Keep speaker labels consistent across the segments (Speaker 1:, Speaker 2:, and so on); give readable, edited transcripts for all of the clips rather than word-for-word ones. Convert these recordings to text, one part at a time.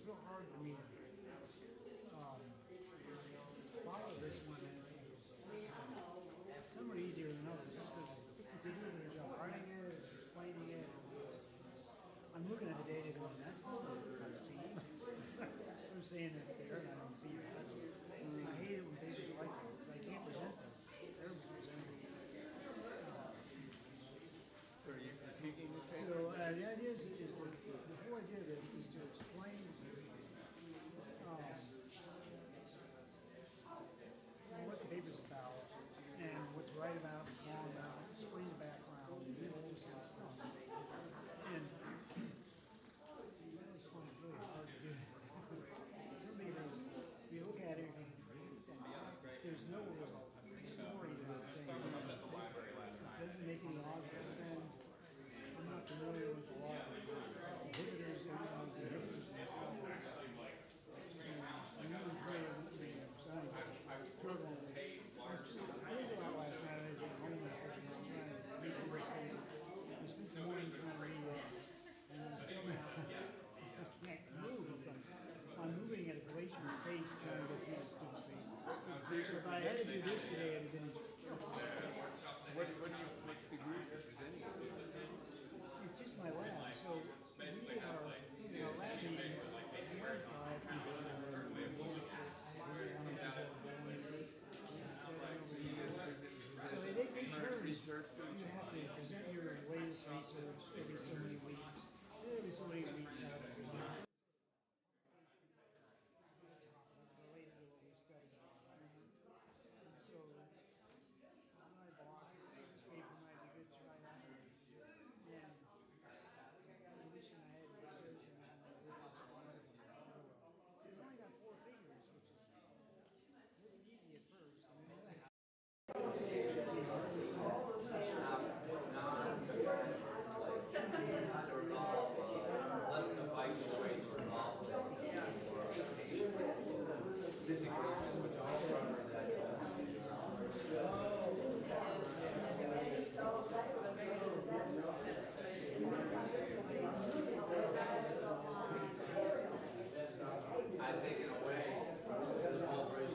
Speaker 1: real hard for me to follow this one. Some are easier than others, just because they do their job. Writing it, explaining it. I'm looking at the data going, that's not what I see. I'm saying that's there and I don't see that. I hate it when papers are like that because I can't present them. They're presenting.
Speaker 2: So are you critiquing this paper?
Speaker 1: So the idea is to, the whole idea of this is to explain what the paper's about and what's right about, what's wrong about, explain the background, and all this kind of stuff. And it's really hard to do. Somebody goes, you look at it and there's no real story to this thing. It doesn't make any logical sense. I'm not familiar with a lot of inhibitors, inhibitors and stuff. I'm really struggling with this. I didn't go out last night. I was at home and trying to read the break. I spent the morning trying to read it. And I still can't move. It's like I'm moving at a glacial pace trying to get through this stupid paper. So if I had to do this today, I'd have been in trouble.
Speaker 2: What's the group representing?
Speaker 1: It's just my lab. So we are, in our lab meeting, we have 5 people, and 6, so they take turns. You have to present your latest research every so many weeks. Every so many weeks out of present. Related to what we studied. So my boss says this paper might be good to try out. And I'm wishing I had research and it's only got 4 figures, which looks easy at first.
Speaker 3: I think in a way, the whole bridge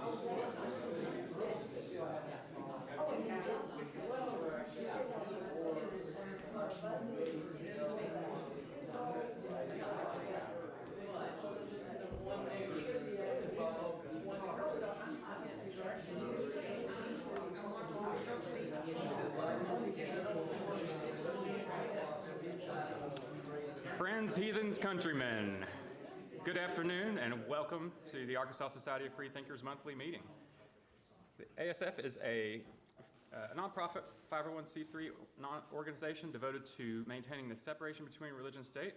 Speaker 4: Friends, heathens, countrymen, good afternoon and welcome to the Arkansas Society of Freethinkers monthly meeting. The ASF is a nonprofit 501c3 organization devoted to maintaining the separation between religion and state,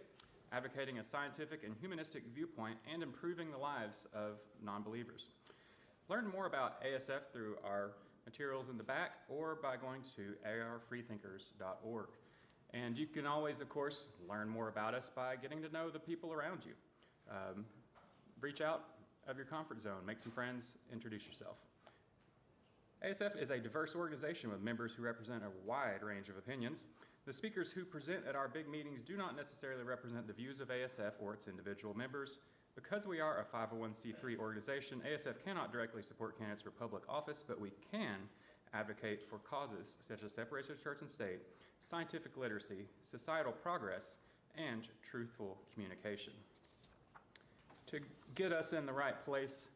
Speaker 4: advocating a scientific and humanistic viewpoint, and improving the lives of non-believers. Learn more about ASF through our materials in the back or by going to arfreethinkers.org. And you can always, of course, learn more about us by getting to know the people around you. Reach out of your comfort zone, make some friends, introduce yourself. ASF is a diverse organization with members who represent a wide range of opinions. The speakers who present at our big meetings do not necessarily represent the views of ASF or its individual members. Because we are a 501c3 organization, ASF cannot directly support candidates for public office, but we can advocate for causes such as separation of church and state, scientific literacy, societal progress, and truthful communication. To get us in the right place,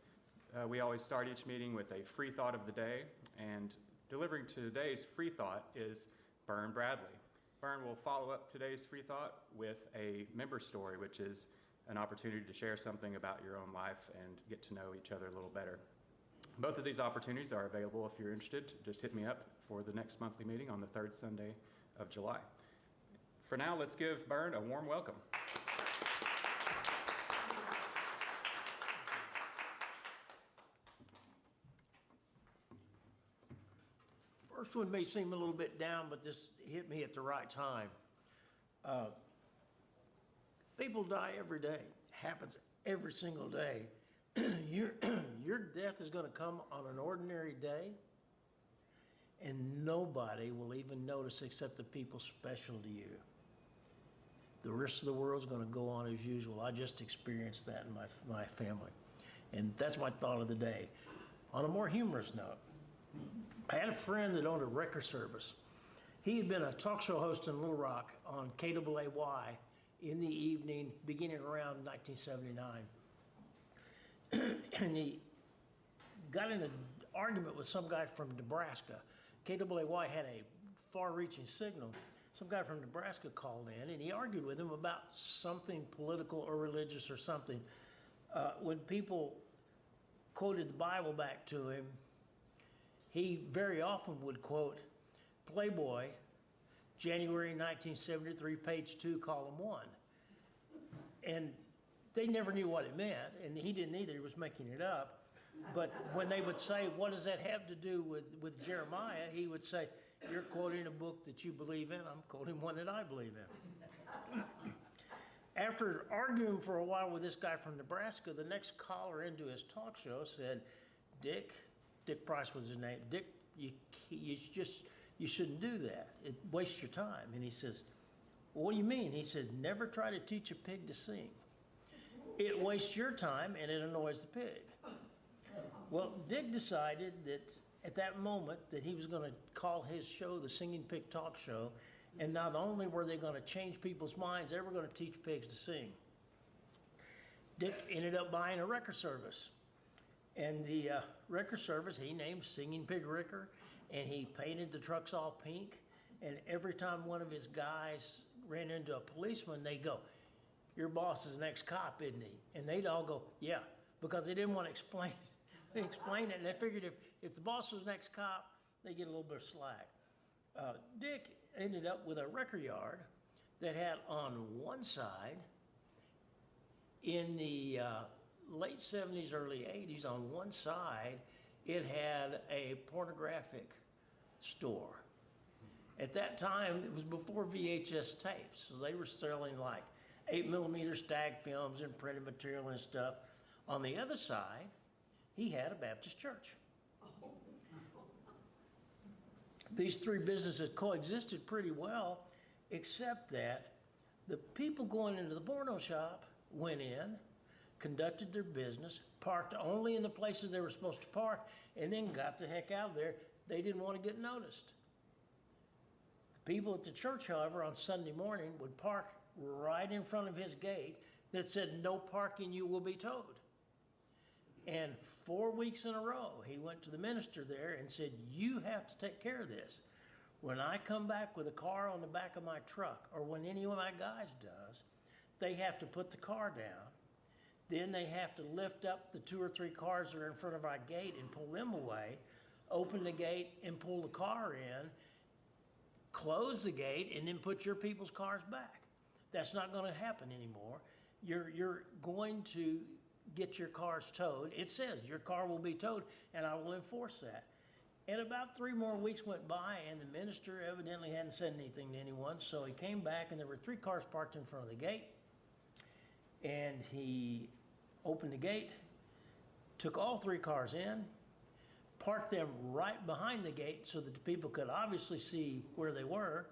Speaker 4: we always start each meeting with a free thought of the day, and delivering today's free thought is Bern Bradley. Bern will follow up today's free thought with a member story, which is an opportunity to share something about your own life and get to know each other a little better. Both of these opportunities are available if you're interested. Just hit me up for the next monthly meeting on the 3rd Sunday of July. For now, let's give Bern a warm welcome.
Speaker 5: First one may seem a little bit down, but this hit me at the right time. People die every day. It happens every single day. Your death is going to come on an ordinary day, and nobody will even notice except the people special to you. the rest of the world's going to go on as usual. I just experienced that in my family. And that's my thought of the day. On a more humorous note, I had a friend that owned a record service. He had been a talk show host in Little Rock on KAAY in the evening, beginning around 1979. And he got in an argument with some guy from Nebraska. KAAY had a far-reaching signal. Some guy from Nebraska called in, and he argued with him about something political or religious or something. When people quoted the Bible back to him, he very often would quote Playboy, January 1973, page 2, column 1. And they never knew what it meant, and he didn't either. He was making it up. But when they would say, what does that have to do with Jeremiah, he would say, you're quoting a book that you believe in. I'm quoting one that I believe in. After arguing for a while with this guy from Nebraska, the next caller into his talk show said, Dick Price was his name. Dick, you shouldn't do that. It wastes your time. And he says, well, what do you mean? He said, never try to teach a pig to sing. It wastes your time and it annoys the pig. Well, Dick decided that at that moment that he was going to call his show the Singing Pig Talk Show, and not only were they going to change people's minds, they were going to teach pigs to sing. Dick ended up buying a record service, and the record service he named Singing Pig Ricker, and he painted the trucks all pink, and every time one of his guys ran into a policeman, they'd go, your boss is an ex-cop, isn't he? And they'd all go, yeah, because they didn't want to explain it. They explained it, and they figured if the boss was an ex-cop, they'd get a little bit of slack. Dick ended up with a record yard that had on one side, in the late 70s, early 80s, on one side, it had a pornographic store. At that time, it was before VHS tapes, so they were selling like 8mm stag films and printed material and stuff. On the other side, he had a Baptist church. These three businesses coexisted pretty well, except that the people going into the porno shop went in, conducted their business, parked only in the places they were supposed to park, and then got the heck out of there. They didn't want to get noticed. The people at the church, however, on Sunday morning would park right in front of his gate that said, no parking, you will be towed. And 4 weeks in a row, he went to the minister there and said, you have to take care of this. When I come back with a car on the back of my truck, or when any of my guys does, they have to put the car down. Then they have to lift up the 2 or 3 cars that are in front of our gate and pull them away, open the gate and pull the car in, close the gate, and then put your people's cars back. That's not going to happen anymore. You're going to get your cars towed. It says your car will be towed, and I will enforce that. And about 3 more weeks went by, and the minister evidently hadn't said anything to anyone, so he came back, and there were 3 cars parked in front of the gate, and he opened the gate, took all 3 cars in, parked them right behind the gate so that the people could obviously see where they were,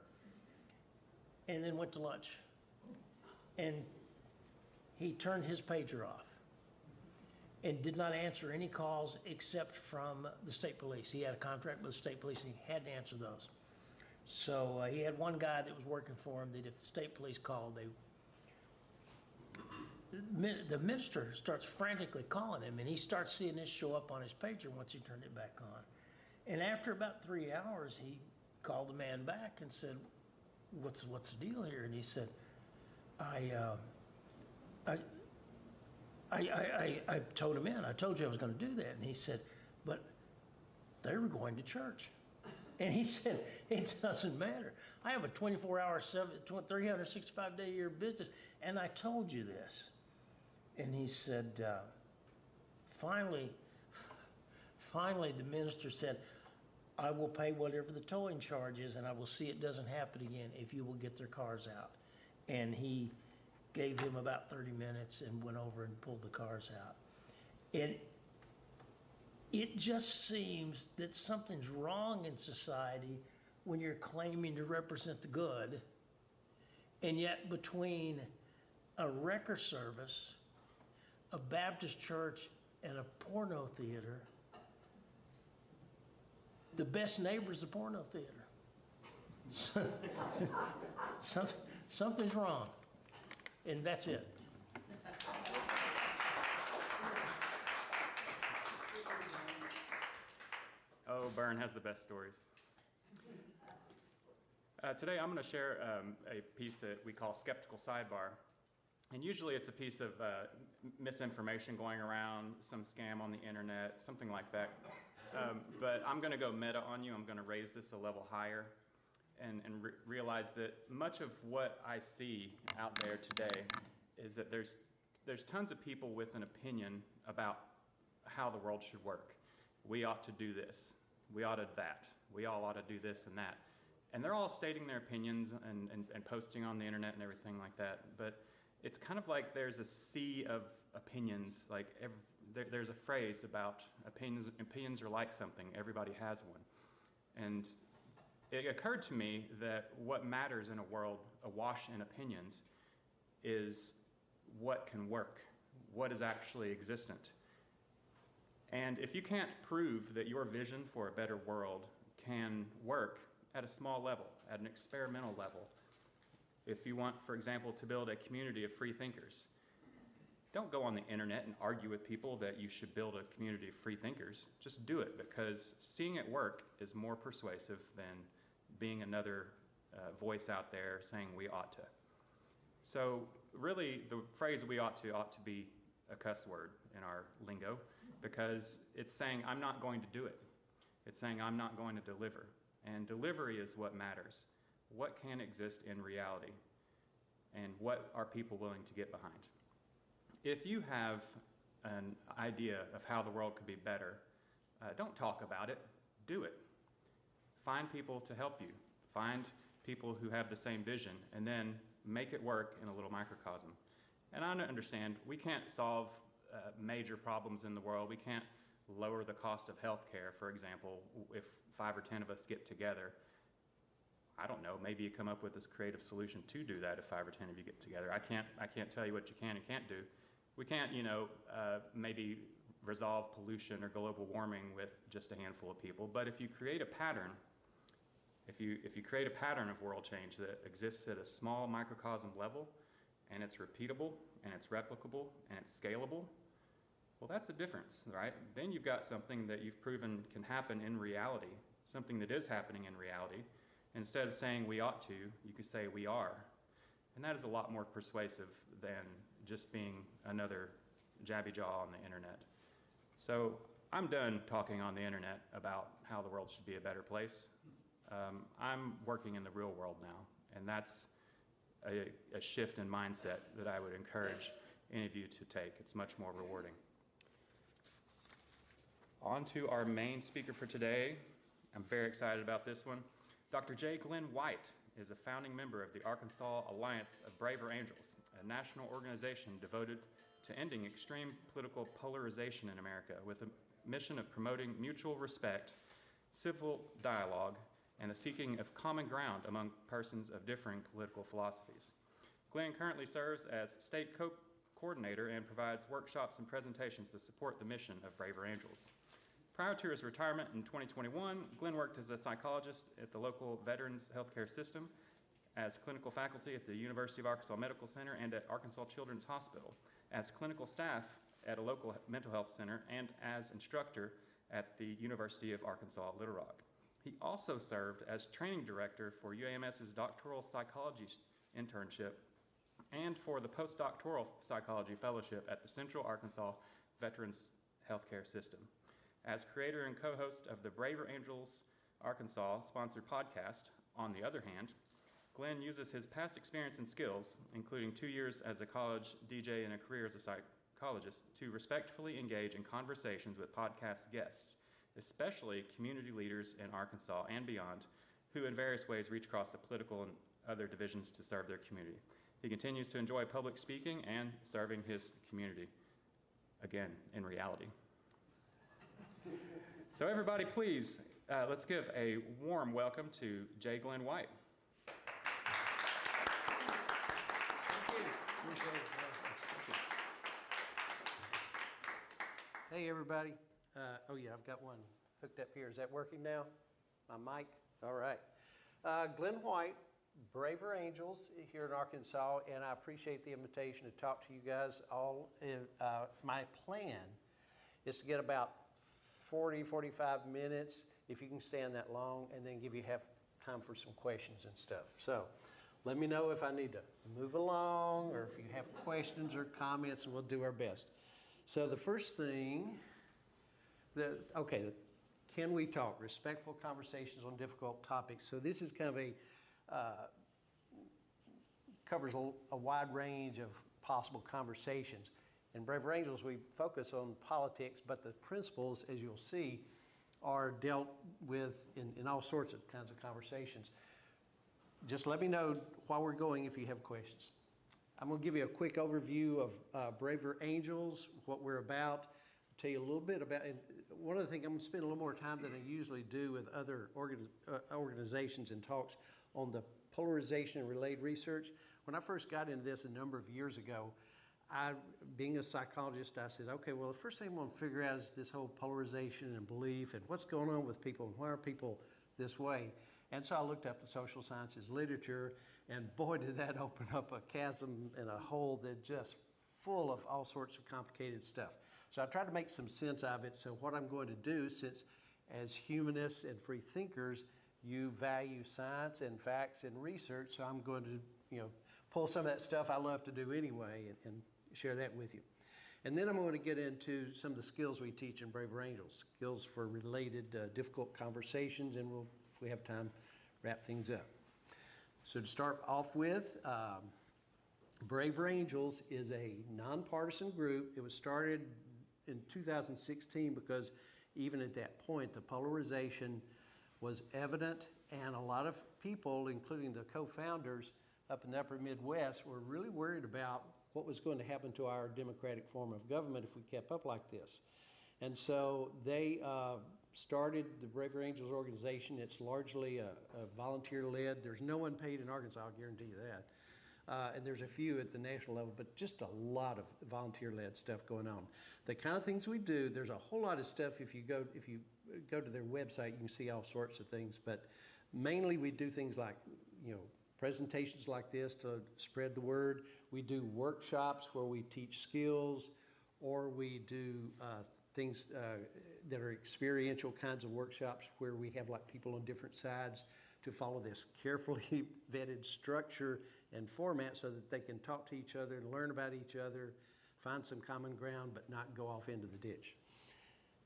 Speaker 5: and then went to lunch. And he turned his pager off and did not answer any calls except from the state police. He had a contract with the state police, and he had to answer those. So he had one guy that was working for him that if the state police called, the minister starts frantically calling him, and he starts seeing this show up on his pager once he turned it back on. And after about 3 hours, he called the man back and said, what's the deal here? And he said, I towed him in. I told you I was going to do that. And he said, but they were going to church. And he said, it doesn't matter. I have a 24-hour, 365-day-a-year business, and I told you this. And he said, finally, the minister said, I will pay whatever the towing charge is, and I will see it doesn't happen again if you will get their cars out. And he gave him about 30 minutes and went over and pulled the cars out. And it just seems that something's wrong in society when you're claiming to represent the good And yet between a record service, a Baptist church, and a porno theater, the best neighbor's the porno theater. Something's wrong, and that's it.
Speaker 4: Oh, Byrne has the best stories. Today I'm going to share a piece that we call Skeptical Sidebar. And usually it's a piece of misinformation going around, some scam on the internet, something like that. But I'm going to go meta on you. I'm going to raise this a level higher and realize that much of what I see out there today is that there's tons of people with an opinion about how the world should work. We ought to do this. We ought to that. We all ought to do this and that. And they're all stating their opinions and posting on the internet and everything like that. But it's kind of like there's a sea of opinions. Like there's a phrase about opinions are like something. Everybody has one. And it occurred to me that what matters in a world awash in opinions is what can work, what is actually existent. And if you can't prove that your vision for a better world can work at a small level, at an experimental level, if you want, for example, to build a community of free thinkers, don't go on the internet and argue with people that you should build a community of free thinkers. Just do it, because seeing it work is more persuasive than being another voice out there saying we ought to. So really, the phrase we ought to be a cuss word in our lingo, because it's saying I'm not going to do it. It's saying I'm not going to deliver. And delivery is what matters. What can exist in reality? And what are people willing to get behind? If you have an idea of how the world could be better, don't talk about it, do it. Find people to help you. Find people who have the same vision, and then make it work in a little microcosm. And I understand we can't solve major problems in the world. We can't lower the cost of healthcare, for example, if 5 or 10 of us get together. I don't know, maybe you come up with this creative solution to do that if 5 or 10 of you get together. I can't tell you what you can and can't do. We can't, maybe resolve pollution or global warming with just a handful of people. But if you create a pattern, if you create a pattern of world change that exists at a small microcosm level, and it's repeatable, and it's replicable, and it's scalable, well, that's a difference, right? Then you've got something that you've proven can happen in reality, something that is happening in reality. Instead of saying we ought to, you could say we are. And that is a lot more persuasive than just being another jabby jaw on the internet. So I'm done talking on the internet about how the world should be a better place. I'm working in the real world now, and that's a shift in mindset that I would encourage any of you to take. It's much more rewarding. On to our main speaker for today. I'm very excited about this one. Dr. Glen White is a founding member of the Arkansas Alliance of Braver Angels, a national organization devoted to ending extreme political polarization in America with a mission of promoting mutual respect, civil dialogue, and the seeking of common ground among persons of differing political philosophies. Glen currently serves as state coordinator and provides workshops and presentations to support the mission of Braver Angels. Prior to his retirement in 2021, Glen worked as a psychologist at the local Veterans Healthcare System, as clinical faculty at the University of Arkansas Medical Center and at Arkansas Children's Hospital, as clinical staff at a local mental health center, and as instructor at the University of Arkansas Little Rock. He also served as training director for UAMS's doctoral psychology internship and for the postdoctoral psychology fellowship at the Central Arkansas Veterans Healthcare System. As creator and co-host of the Braver Angels Arkansas sponsored podcast, On the Other Hand, Glen uses his past experience and skills, including 2 years as a college DJ and a career as a psychologist, to respectfully engage in conversations with podcast guests, especially community leaders in Arkansas and beyond, who in various ways reach across the political and other divisions to serve their community. He continues to enjoy public speaking and serving his community, again, in reality. So everybody, please, let's give a warm welcome to Glen White.
Speaker 6: Hey, everybody. Oh, yeah, I've got one hooked up here. Is that working now? My mic? All right. Glen White, Braver Angels here in Arkansas, and I appreciate the invitation to talk to you guys all. My plan is to get about 40, 45 minutes, if you can stand that long, and then give you half time for some questions and stuff. So let me know if I need to move along or if you have questions or comments, and we'll do our best. So the first thing, can we talk? Respectful conversations on difficult topics. So this is kind of covers a wide range of possible conversations. In Braver Angels, we focus on politics, but the principles, as you'll see, are dealt with in all sorts of kinds of conversations. Just let me know while we're going if you have questions. I'm going to give you a quick overview of Braver Angels, what we're about, tell you a little bit about, and one of the things, I'm going to spend a little more time than I usually do with other organizations and talks on the polarization and relayed research. When I first got into this a number of years ago, being a psychologist, I said, okay, well, the first thing I'm going to figure out is this whole polarization and belief and what's going on with people and why are people this way. And so I looked up the social sciences literature, and boy, did that open up a chasm and a hole that just full of all sorts of complicated stuff. So I tried to make some sense of it. So what I'm going to do, since as humanists and free thinkers, you value science and facts and research, so I'm going to, pull some of that stuff I love to do anyway and share that with you. And then I'm going to get into some of the skills we teach in Braver Angels, skills for related difficult conversations, and we'll, if we have time, wrap things up. So to start off with, Braver Angels is a nonpartisan group. It was started in 2016 because even at that point, the polarization was evident, and a lot of people, including the co-founders up in the upper Midwest, were really worried about what was going to happen to our democratic form of government if we kept up like this. And so they started the Braver Angels organization. It's largely a volunteer-led. There's no one paid in Arkansas, I'll guarantee you that. And there's a few at the national level, but just a lot of volunteer-led stuff going on. The kind of things we do, there's a whole lot of stuff. If you go to their website, you can see all sorts of things. But mainly we do things like, presentations like this to spread the word. We do workshops where we teach skills, or we do things that are experiential kinds of workshops where we have like people on different sides to follow this carefully vetted structure and format so that they can talk to each other, learn about each other, find some common ground, but not go off into the ditch.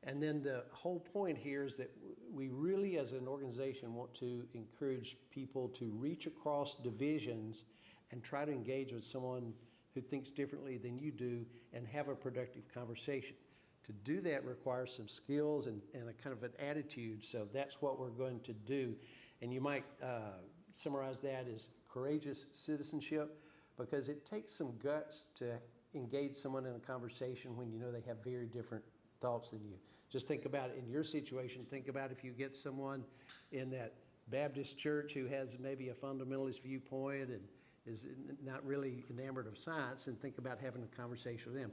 Speaker 6: And then the whole point here is that we really, as an organization, want to encourage people to reach across divisions and try to engage with someone who thinks differently than you do and have a productive conversation. To do that requires some skills and a kind of an attitude, so that's what we're going to do. And you might summarize that as courageous citizenship, because it takes some guts to engage someone in a conversation when you know they have very different thoughts than you. Just think about it in your situation. Think about if you get someone in that Baptist church who has maybe a fundamentalist viewpoint and is not really enamored of science, and think about having a conversation with them.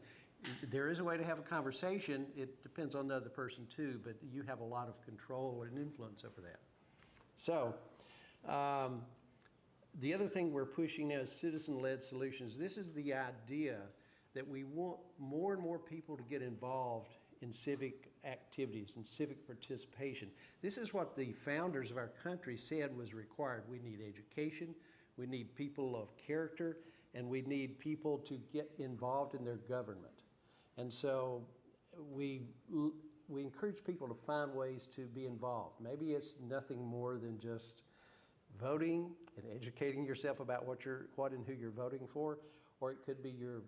Speaker 6: There is a way to have a conversation. It depends on the other person too, but you have a lot of control and influence over that. So the other thing we're pushing now is citizen-led solutions. This is the idea that we want more and more people to get involved in civic activities and civic participation. This is what the founders of our country said was required. We need education, we need people of character, and we need people to get involved in their government. And so we encourage people to find ways to be involved. Maybe it's nothing more than just voting and educating yourself about what and who you're voting for, or it could be your,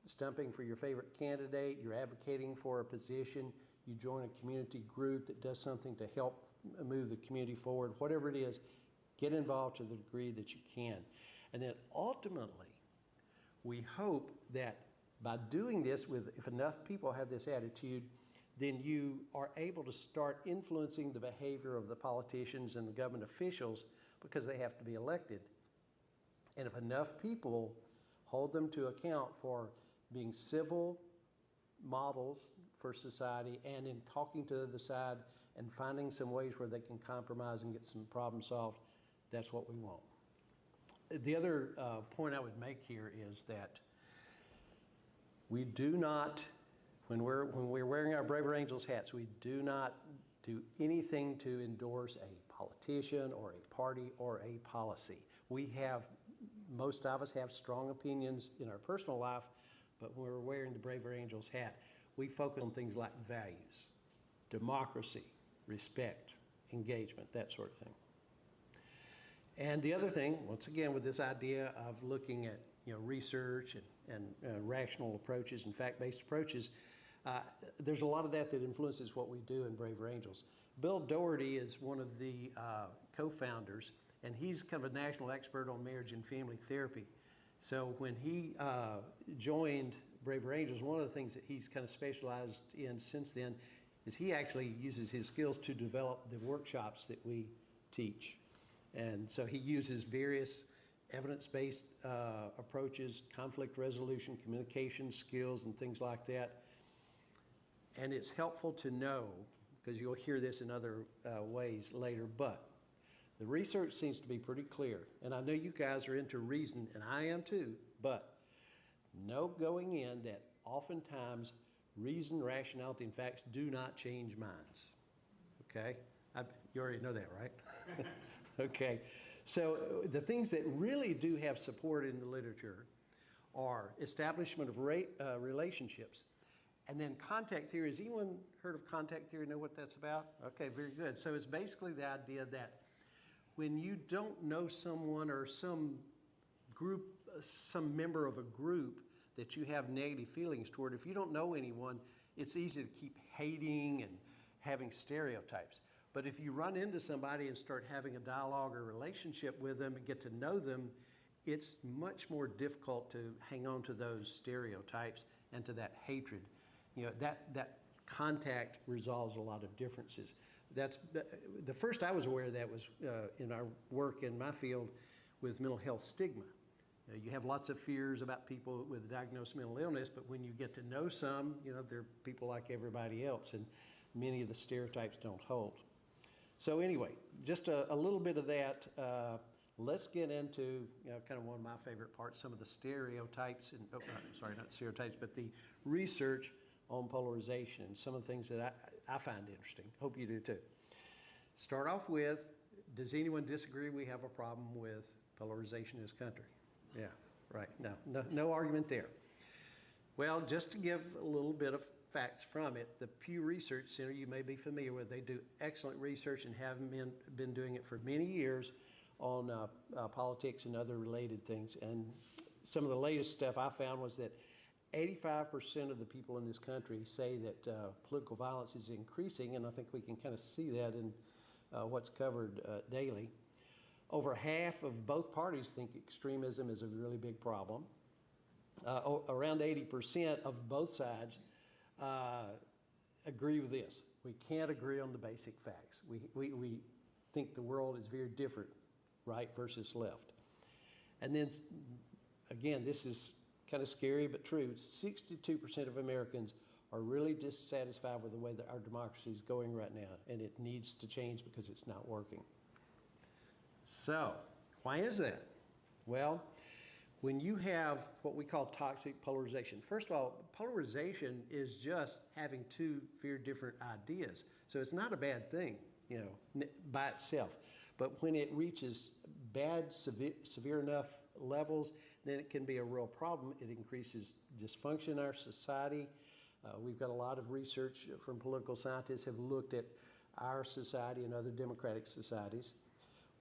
Speaker 6: stumping for your favorite candidate, you're advocating for a position, you join a community group that does something to help move the community forward. Whatever it is, get involved to the degree that you can. And then ultimately, we hope that by doing this, if enough people have this attitude, then you are able to start influencing the behavior of the politicians and the government officials, because they have to be elected. And if enough people hold them to account for being civil models for society, and in talking to the other side and finding some ways where they can compromise and get some problems solved, that's what we want. The other point I would make here is that we do not, when we're wearing our Braver Angels hats, we do not do anything to endorse a politician or a party or a policy. Most of us have strong opinions in our personal life, but when we're wearing the Braver Angels hat, we focus on things like values, democracy, respect, engagement, that sort of thing. And the other thing, once again, with this idea of looking at research and rational approaches and fact-based approaches, there's a lot of that influences what we do in Braver Angels. Bill Doherty is one of the co-founders, and he's kind of a national expert on marriage and family therapy. So when he joined Braver Angels, one of the things that he's kind of specialized in since then is he actually uses his skills to develop the workshops that we teach. And so he uses various evidence-based approaches, conflict resolution, communication skills, and things like that. And it's helpful to know, because you'll hear this in other ways later, but the research seems to be pretty clear. And I know you guys are into reason, and I am too, but know going in that oftentimes reason, rationality, and facts do not change minds, okay? You already know that, right? Okay, so the things that really do have support in the literature are establishment of relationships, and then contact theory. Has anyone heard of contact theory, know what that's about? Okay, very good. So it's basically the idea that when you don't know someone or some group, some member of a group that you have negative feelings toward, if you don't know anyone, it's easy to keep hating and having stereotypes. But if you run into somebody and start having a dialogue or relationship with them and get to know them, it's much more difficult to hang on to those stereotypes and to that hatred. That contact resolves a lot of differences. That's the first I was aware of that was in our work in my field with mental health stigma. You have lots of fears about people with diagnosed mental illness, but when you get to know some, they're people like everybody else, and many of the stereotypes don't hold. So anyway, just a little bit of that. Let's get into kind of one of my favorite parts, some of the stereotypes, and sorry, not stereotypes, but the research on polarization and some of the things that I find interesting. Hope you do too. Start off with, does anyone disagree we have a problem with polarization in this country? Yeah, right. No argument there. Well, just to give a little bit of facts from it, the Pew Research Center, you may be familiar with, they do excellent research and have been doing it for many years on politics and other related things. And some of the latest stuff I found was that 85% of the people in this country say that political violence is increasing, and I think we can kind of see that in what's covered daily. Over half of both parties think extremism is a really big problem. Around 80% of both sides agree with this. We can't agree on the basic facts. We think the world is very different, right versus left. And then, again, this is kind of scary but true. 62% of Americans are really dissatisfied with the way that our democracy is going right now, and it needs to change because it's not working. So, why is that? Well, when you have what we call toxic polarization, first of all, polarization is just having two very different ideas. So it's not a bad thing, by itself. But when it reaches bad, severe enough levels, then it can be a real problem. It increases dysfunction in our society. We've got a lot of research from political scientists have looked at our society and other democratic societies.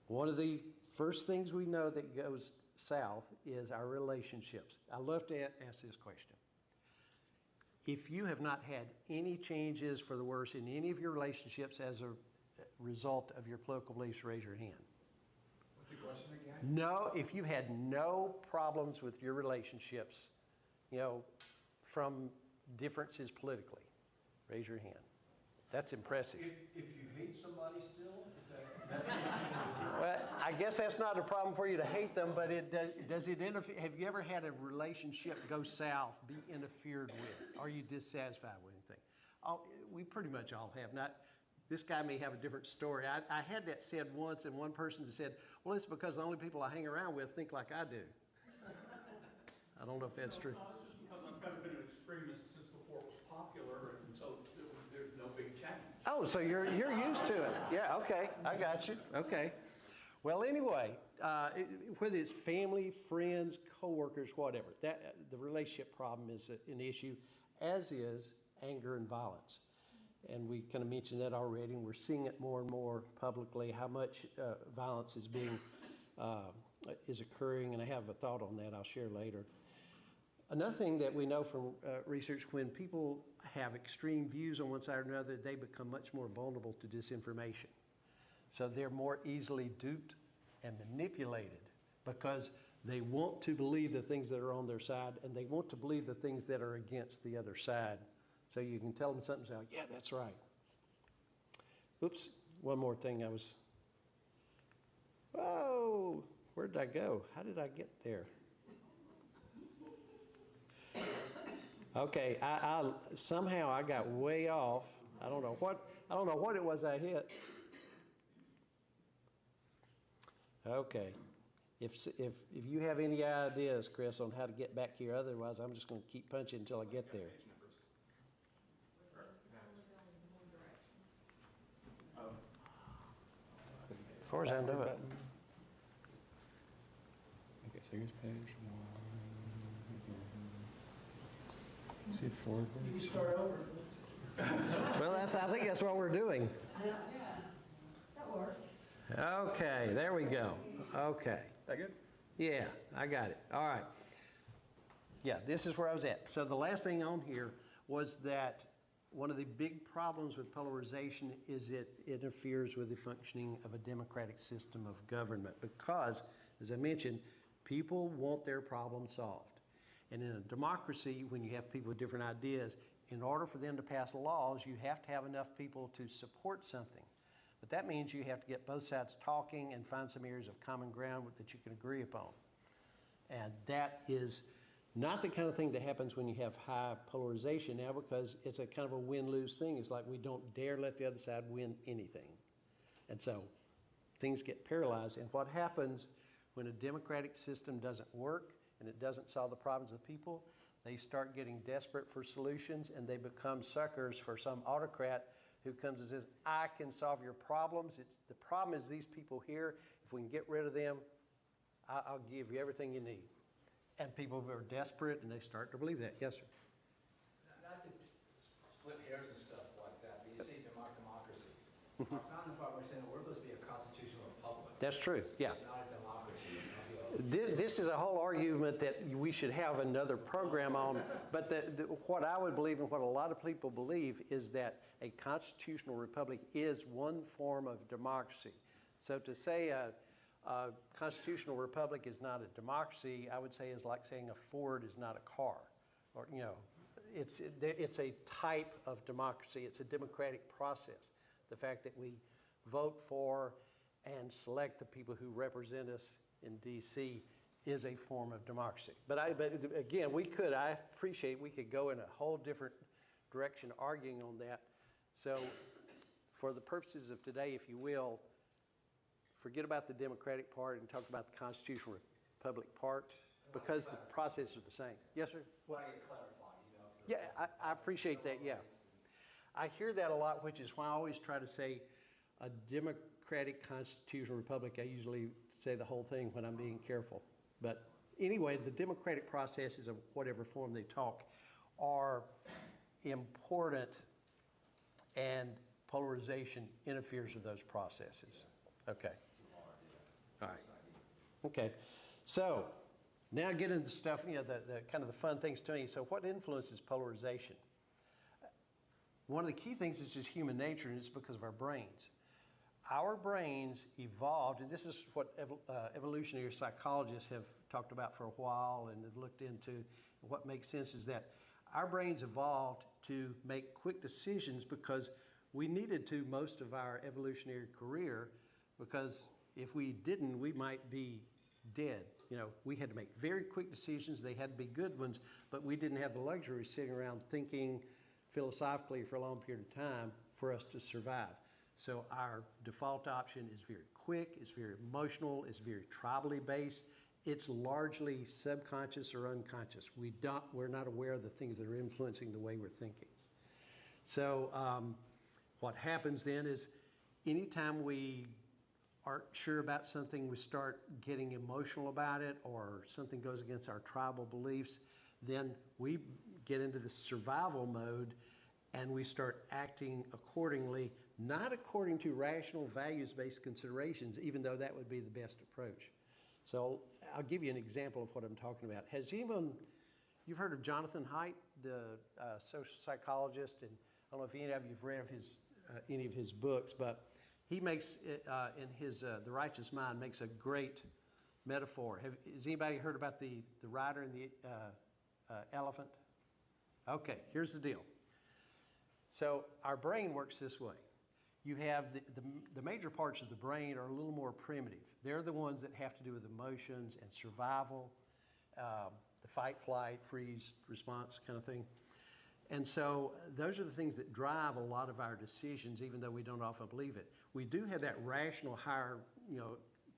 Speaker 6: One of the first things we know that goes south is our relationships. I love to ask this question. If you have not had any changes for the worse in any of your relationships as a result of your political beliefs, raise your hand.
Speaker 3: What's the question again?
Speaker 6: No, if you've had no problems with your relationships, from differences politically, raise your hand. That's impressive.
Speaker 3: If you hate somebody still, is that
Speaker 6: Well, I guess that's not a problem for you to hate them, but does it interfere? Have you ever had a relationship go south, be interfered with? Are you dissatisfied with anything? We pretty much all have. Not, this guy may have a different story. I had that said once, and one person said, well, it's because the only people I hang around with think like I do. I don't know if that's true.
Speaker 7: Because I've kind of been an extremist since before it was popular, and so there's no big change.
Speaker 6: Oh, so you're used to it. Yeah, okay, I got you. Okay. Well, anyway, whether it's family, friends, coworkers, whatever, the relationship problem is an issue, as is anger and violence. And we kind of mentioned that already, and we're seeing it more and more publicly, how much violence is is occurring, and I have a thought on that I'll share later. Another thing that we know from research, when people have extreme views on one side or another, they become much more vulnerable to disinformation. So they're more easily duped and manipulated because they want to believe the things that are on their side, and they want to believe the things that are against the other side. So you can tell them something, say, yeah, that's right. Oops, one more thing whoa, where did I go? How did I get there? Okay, somehow I got way off. I don't know what it was I hit. Okay, if you have any ideas, Chris, on how to get back here, otherwise I'm just going to keep punching until I get there. As far as I know it.
Speaker 4: Okay, so here's page 1. See it forward.
Speaker 5: You start over.
Speaker 6: Well, I think that's what we're doing.
Speaker 8: Yeah, that works.
Speaker 6: Okay, there we go. Okay.
Speaker 4: That good?
Speaker 6: Yeah, I got it. All right. Yeah, this is where I was at. So the last thing on here was that one of the big problems with polarization is it interferes with the functioning of a democratic system of government because, as I mentioned, people want their problem solved. And in a democracy, when you have people with different ideas, in order for them to pass laws, you have to have enough people to support something. But that means you have to get both sides talking and find some areas of common ground that you can agree upon. And that is not the kind of thing that happens when you have high polarization now, because it's a kind of a win-lose thing. It's like we don't dare let the other side win anything. And so things get paralyzed. And what happens when a democratic system doesn't work and it doesn't solve the problems of the people, they start getting desperate for solutions, and they become suckers for some autocrat who comes and says, I can solve your problems. The problem is these people here. If we can get rid of them, I'll give you everything you need. And people are desperate, and they start to believe that. Yes, sir?
Speaker 3: Not to split hairs and stuff like that, but you say democracy. Our founding fathers saying we're supposed to be a constitutional republic.
Speaker 6: That's true, yeah.
Speaker 3: Not a democracy.
Speaker 6: This is a whole argument that we should have another program on, but what I would believe and what a lot of people believe is that a constitutional republic is one form of democracy. So to say a constitutional republic is not a democracy, I would say is like saying a Ford is not a car. Or, you know, it's a type of democracy. It's a democratic process. The fact that we vote for and select the people who represent us in D.C. is a form of democracy. But again, I appreciate we could go in a whole different direction arguing on that. So for the purposes of today, if you will, forget about the democratic part and talk about the constitutional republic part, because the processes are the same. Yes, sir?
Speaker 3: Want to get clarified, you know?
Speaker 6: Yeah, I appreciate that, yeah. I hear that a lot, which is why I always try to say a democratic constitutional republic. I usually say the whole thing when I'm being careful. But anyway, the democratic processes of whatever form they talk are important, and polarization interferes with those processes. Okay. All right. Okay. So now get into stuff, you know, the kind of the fun things to me. So what influences polarization? One of the key things is just human nature, and it's because of our brains. Our brains evolved, and this is what evolutionary psychologists have talked about for a while and have looked into. What makes sense is that our brains evolved to make quick decisions because we needed to most of our evolutionary career, because if we didn't, we might be dead. You know, we had to make very quick decisions. They had to be good ones, but we didn't have the luxury of sitting around thinking philosophically for a long period of time for us to survive. So our default option is very quick, it's very emotional, it's very tribally based. It's largely subconscious or unconscious. We're not aware of the things that are influencing the way we're thinking. So what happens then is anytime we aren't sure about something, we start getting emotional about it, or something goes against our tribal beliefs, then we get into the survival mode and we start acting accordingly, not according to rational values-based considerations, even though that would be the best approach. So I'll give you an example of what I'm talking about. Has anyone, you've heard of Jonathan Haidt, the social psychologist, and I don't know if any of you have read of any of his books, but he makes, in his The Righteous Mind, makes a great metaphor. Has anybody heard about the rider and the elephant? Okay, here's the deal. So our brain works this way. You have the major parts of the brain are a little more primitive. They're the ones that have to do with emotions and survival, the fight, flight, freeze, response kind of thing. And so those are the things that drive a lot of our decisions, even though we don't often believe it. We do have that rational, higher,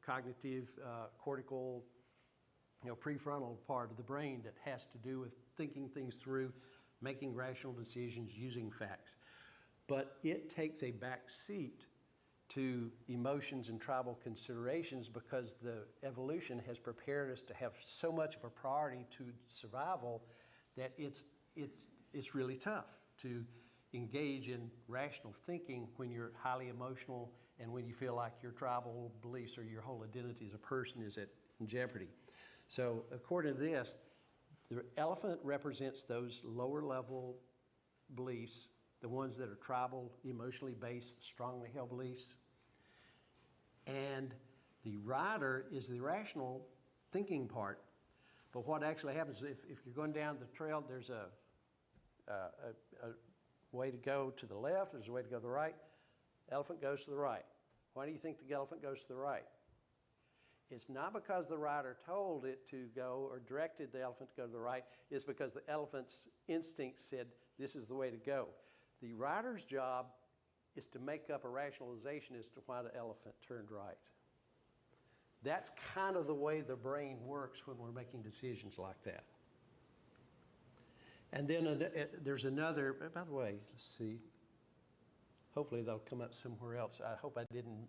Speaker 6: cognitive, cortical, prefrontal part of the brain that has to do with thinking things through, making rational decisions, using facts. But it takes a back seat to emotions and tribal considerations because the evolution has prepared us to have so much of a priority to survival that it's really tough to engage in rational thinking when you're highly emotional and when you feel like your tribal beliefs or your whole identity as a person is in jeopardy. So according to this, the elephant represents those lower level beliefs, the ones that are tribal, emotionally based, strongly held beliefs. And the rider is the rational thinking part. But what actually happens is if you're going down the trail, there's a way to go to the left, there's a way to go to the right. Elephant goes to the right. Why do you think the elephant goes to the right? It's not because the rider told it to go or directed the elephant to go to the right. It's because the elephant's instinct said, this is the way to go. The rider's job is to make up a rationalization as to why the elephant turned right. That's kind of the way the brain works when we're making decisions like that. And then there's another, by the way, let's see. Hopefully that'll come up somewhere else. I hope I didn't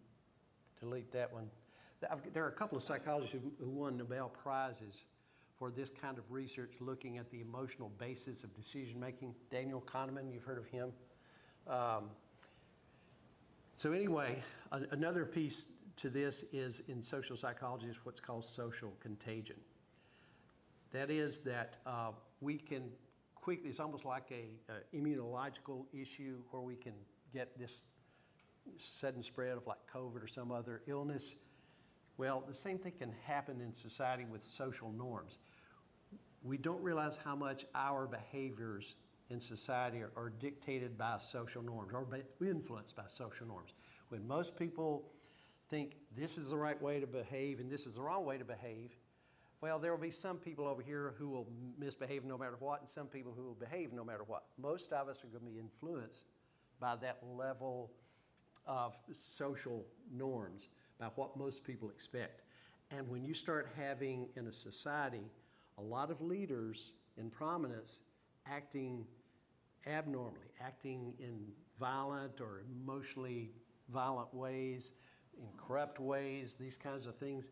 Speaker 6: delete that one. There are a couple of psychologists who won Nobel Prizes for this kind of research looking at the emotional basis of decision making. Daniel Kahneman, you've heard of him. So anyway, another piece to this is in social psychology is what's called social contagion. That is that we can quickly, it's almost like a immunological issue where we can get this sudden spread of like COVID or some other illness. Well, the same thing can happen in society with social norms. We don't realize how much our behaviors in society are dictated by social norms or influenced by social norms. When most people think this is the right way to behave and this is the wrong way to behave, well, there will be some people over here who will misbehave no matter what and some people who will behave no matter what. Most of us are going to be influenced by that level of social norms, by what most people expect. And when you start having in a society a lot of leaders in prominence acting abnormally, acting in violent or emotionally violent ways, in corrupt ways, these kinds of things.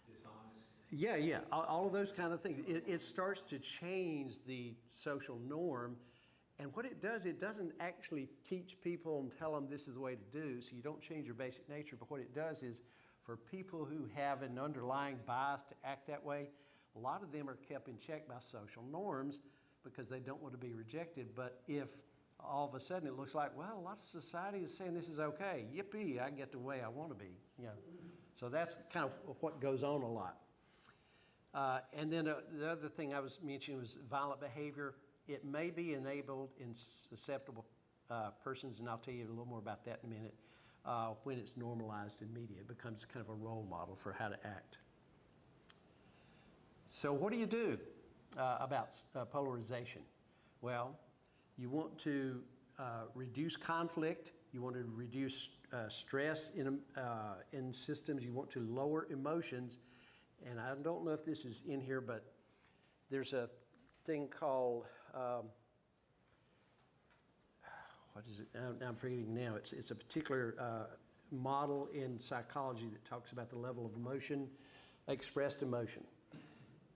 Speaker 3: Dishonest.
Speaker 6: Yeah, all of those kind of things. It starts to change the social norm. And what it does, it doesn't actually teach people and tell them this is the way to do, so you don't change your basic nature. But what it does is for people who have an underlying bias to act that way, a lot of them are kept in check by social norms because they don't want to be rejected. But if all of a sudden it looks like, well, a lot of society is saying this is okay, yippee, I get the way I want to be. So that's kind of what goes on a lot. And then the other thing I was mentioning was violent behavior. It may be enabled in susceptible persons, and I'll tell you a little more about that in a minute, when it's normalized in media. It becomes kind of a role model for how to act. So what do you do about polarization? Well, You want to reduce conflict. You want to reduce stress in systems. You want to lower emotions. And I don't know if this is in here, but there's a thing called, what is it? I'm forgetting now. It's a particular model in psychology that talks about the level of emotion, expressed emotion.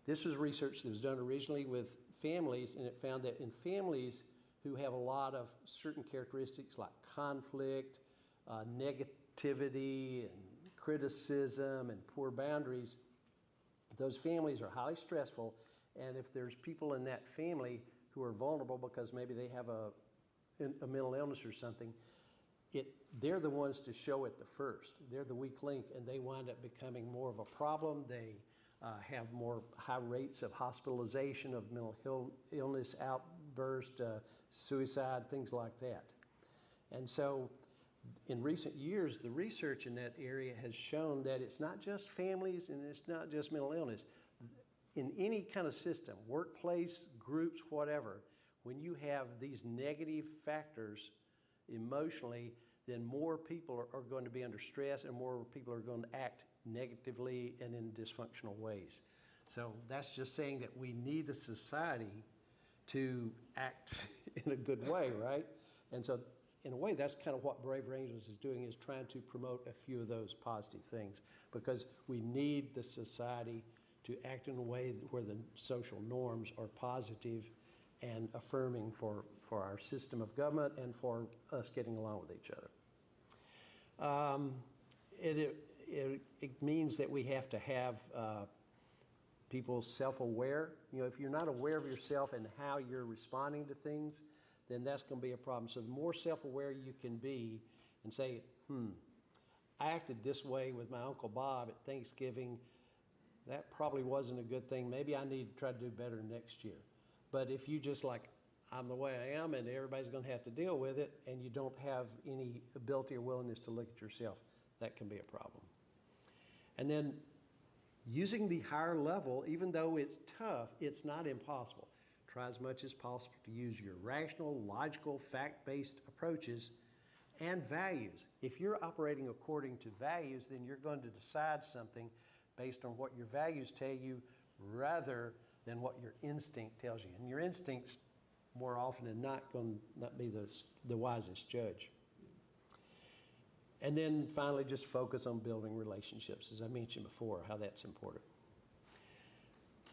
Speaker 6: This was research that was done originally with families, and it found that in families who have a lot of certain characteristics like conflict, negativity, and criticism, and poor boundaries, those families are highly stressful. And if there's people in that family who are vulnerable because maybe they have a mental illness or something, they're the ones to show it the first. They're the weak link, and they wind up becoming more of a problem. They have more high rates of hospitalization, of mental illness, outburst, suicide, things like that. And so in recent years, the research in that area has shown that it's not just families and it's not just mental illness. In any kind of system, workplace, groups, whatever, when you have these negative factors emotionally, then more people are going to be under stress and more people are going to act negatively and in dysfunctional ways. So that's just saying that we need the society to act in a good way, right? And so in a way, that's kind of what Braver Angels is doing, is trying to promote a few of those positive things, because we need the society to act in a way where the social norms are positive and affirming for our system of government and for us getting along with each other. It means that we have to have people self-aware. You know, if you're not aware of yourself and how you're responding to things, then that's going to be a problem. So the more self-aware you can be and say, I acted this way with my Uncle Bob at Thanksgiving. That probably wasn't a good thing. Maybe I need to try to do better next year. But if you just like, I'm the way I am and everybody's going to have to deal with it, and you don't have any ability or willingness to look at yourself, that can be a problem. And then using the higher level, even though it's tough, it's not impossible. Try as much as possible to use your rational, logical, fact-based approaches and values. If you're operating according to values, then you're going to decide something based on what your values tell you rather than what your instinct tells you. And your instinct's more often than not going to not be the wisest judge. And then finally, just focus on building relationships, as I mentioned before, how that's important.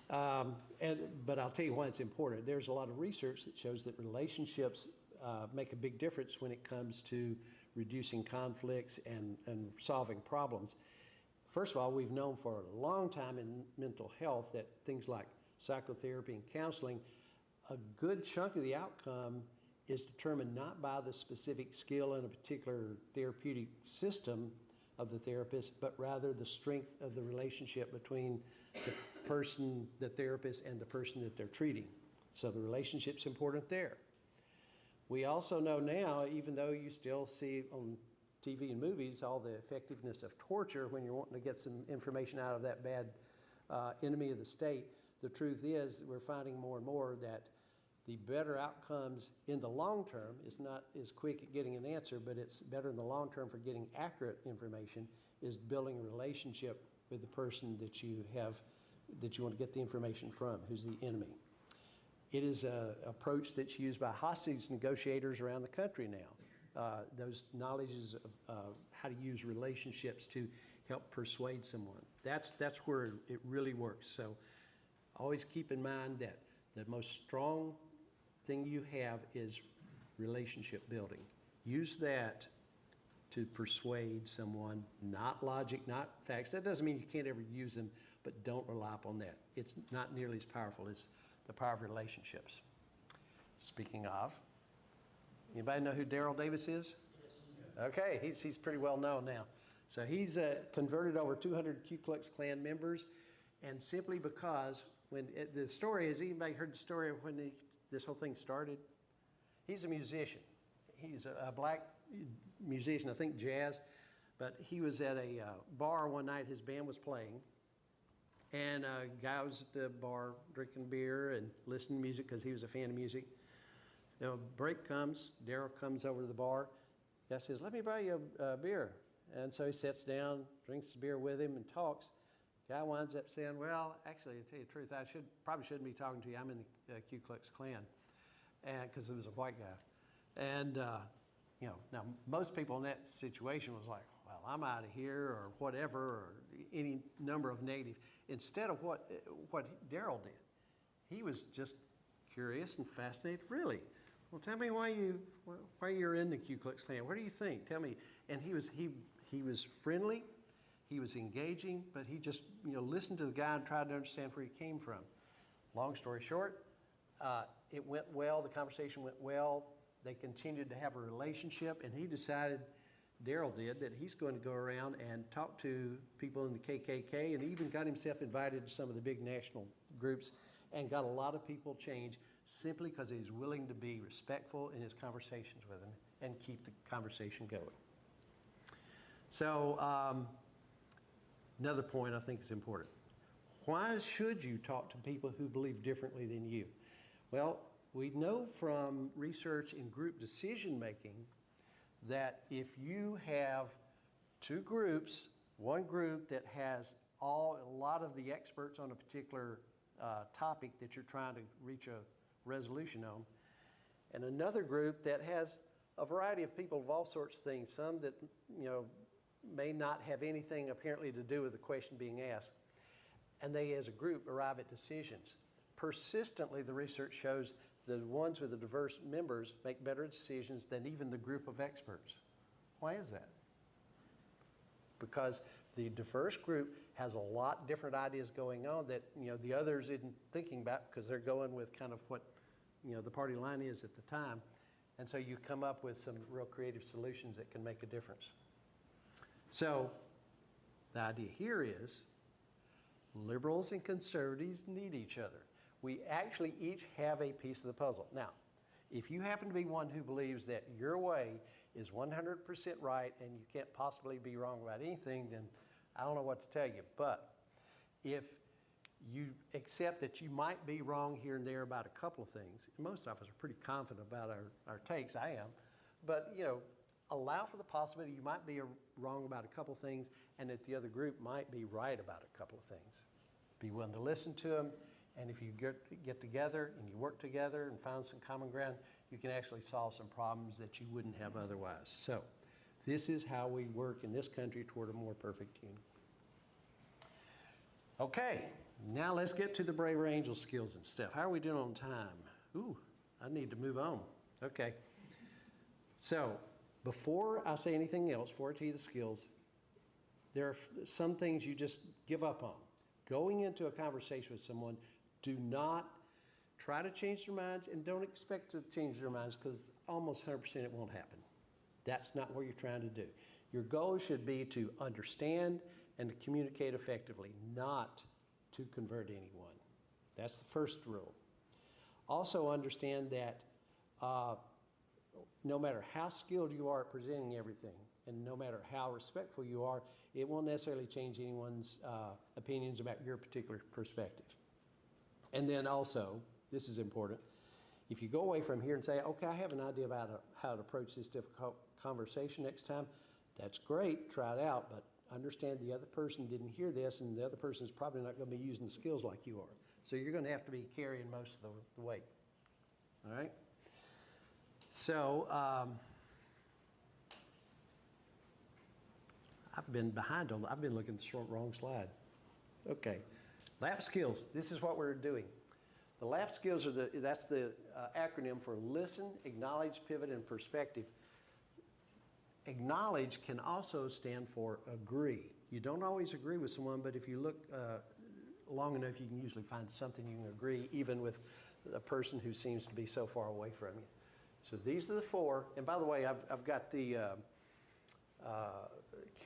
Speaker 6: But I'll tell you why it's important. There's a lot of research that shows that relationships make a big difference when it comes to reducing conflicts and solving problems. First of all, we've known for a long time in mental health that things like psychotherapy and counseling, a good chunk of the outcome is determined not by the specific skill in a particular therapeutic system of the therapist, but rather the strength of the relationship between the person, the therapist, and the person that they're treating. So the relationship's important there. We also know now, even though you still see on TV and movies all the effectiveness of torture when you're wanting to get some information out of that bad enemy of the state, the truth is that we're finding more and more that the better outcomes in the long term is not as quick at getting an answer, but it's better in the long term for getting accurate information, is building a relationship with the person that you want to get the information from, who's the enemy. It is an approach that's used by hostage negotiators around the country now. Those knowledges of how to use relationships to help persuade someone. That's where it really works. So always keep in mind that the most strong thing you have is relationship building. Use that to persuade someone, not logic, not facts. That doesn't mean you can't ever use them, but don't rely upon that. It's not nearly as powerful as the power of relationships. Speaking of, anybody know who Daryl Davis is? Yes. Okay, he's pretty well known now. So he's converted over 200 Ku Klux Klan members, and simply because the story is, anybody heard the story of when this whole thing started? He's a musician. He's a black musician, I think jazz, but he was at a bar one night, his band was playing, and a guy was at the bar drinking beer and listening to music because he was a fan of music. You know, break comes, Daryl comes over to the bar. Guy says, let me buy you a beer. And so he sits down, drinks the beer with him and talks. Guy winds up saying, well, actually, to tell you the truth, I probably shouldn't be talking to you. I'm in the Ku Klux Klan, because it was a white guy. And, you know, now most people in that situation was like, well, I'm out of here or whatever, or any number of negative. Instead of what Daryl did, he was just curious and fascinated. Really? Well, tell me why you're in the Ku Klux Klan. What do you think? Tell me. And he was friendly. He was engaging, but he just, you know, listened to the guy and tried to understand where he came from. Long story short, it went well. The conversation went well. They continued to have a relationship, and he decided, Daryl did, that he's going to go around and talk to people in the KKK, and even got himself invited to some of the big national groups and got a lot of people changed simply because he was willing to be respectful in his conversations with them and keep the conversation going. So, another point I think is important. Why should you talk to people who believe differently than you? Well, we know from research in group decision making that if you have two groups, one group that has a lot of the experts on a particular topic that you're trying to reach a resolution on, and another group that has a variety of people of all sorts of things, some that, you know, may not have anything apparently to do with the question being asked, and they as a group arrive at decisions. Persistently, the research shows the ones with the diverse members make better decisions than even the group of experts. Why is that? Because the diverse group has a lot different ideas going on that, you know, the others isn't thinking about because they're going with kind of what, you know, the party line is at the time. And so you come up with some real creative solutions that can make a difference. So the idea here is liberals and conservatives need each other. We actually each have a piece of the puzzle. Now, if you happen to be one who believes that your way is 100% right and you can't possibly be wrong about anything, then I don't know what to tell you. But if you accept that you might be wrong here and there about a couple of things, and most of us are pretty confident about our takes, I am, but, you know, allow for the possibility you might be wrong about a couple of things and that the other group might be right about a couple of things. Be willing to listen to them, and if you get together and you work together and find some common ground, you can actually solve some problems that you wouldn't have otherwise. So this is how we work in this country toward a more perfect union. Okay, now let's get to the Brave Angel skills and stuff. How are we doing on time? Ooh, I need to move on. Okay. So before I say anything else, before I tell you the skills, there are some things you just give up on. Going into a conversation with someone, do not try to change their minds and don't expect to change their minds because almost 100% it won't happen. That's not what you're trying to do. Your goal should be to understand and to communicate effectively, not to convert anyone. That's the first rule. Also understand that no matter how skilled you are at presenting everything, and no matter how respectful you are, it won't necessarily change anyone's opinions about your particular perspective. And then also, this is important, if you go away from here and say, okay, I have an idea about how to approach this difficult conversation next time, that's great, try it out, but understand the other person didn't hear this, and the other person is probably not going to be using the skills like you are. So you're going to have to be carrying most of the weight. All right? So, I've been behind on, I've been looking at the wrong slide. Okay, LAP skills, this is what we're doing. The LAP skills are that's the acronym for listen, acknowledge, pivot, and perspective. Acknowledge can also stand for agree. You don't always agree with someone, but if you look long enough, you can usually find something you can agree, even with a person who seems to be so far away from you. So these are the four. And by the way, I've got the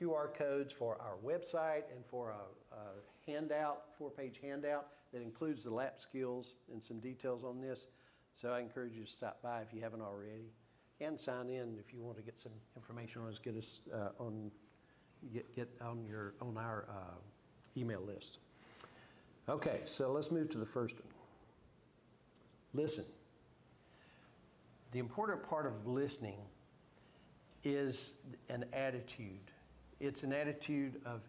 Speaker 6: QR codes for our website and for a handout, 4-page handout that includes the LAP skills and some details on this. So I encourage you to stop by if you haven't already, and sign in if you want to get some information on us. Get us get on our email list. Okay, so let's move to the first one. Listen. The important part of listening is an attitude. It's an attitude of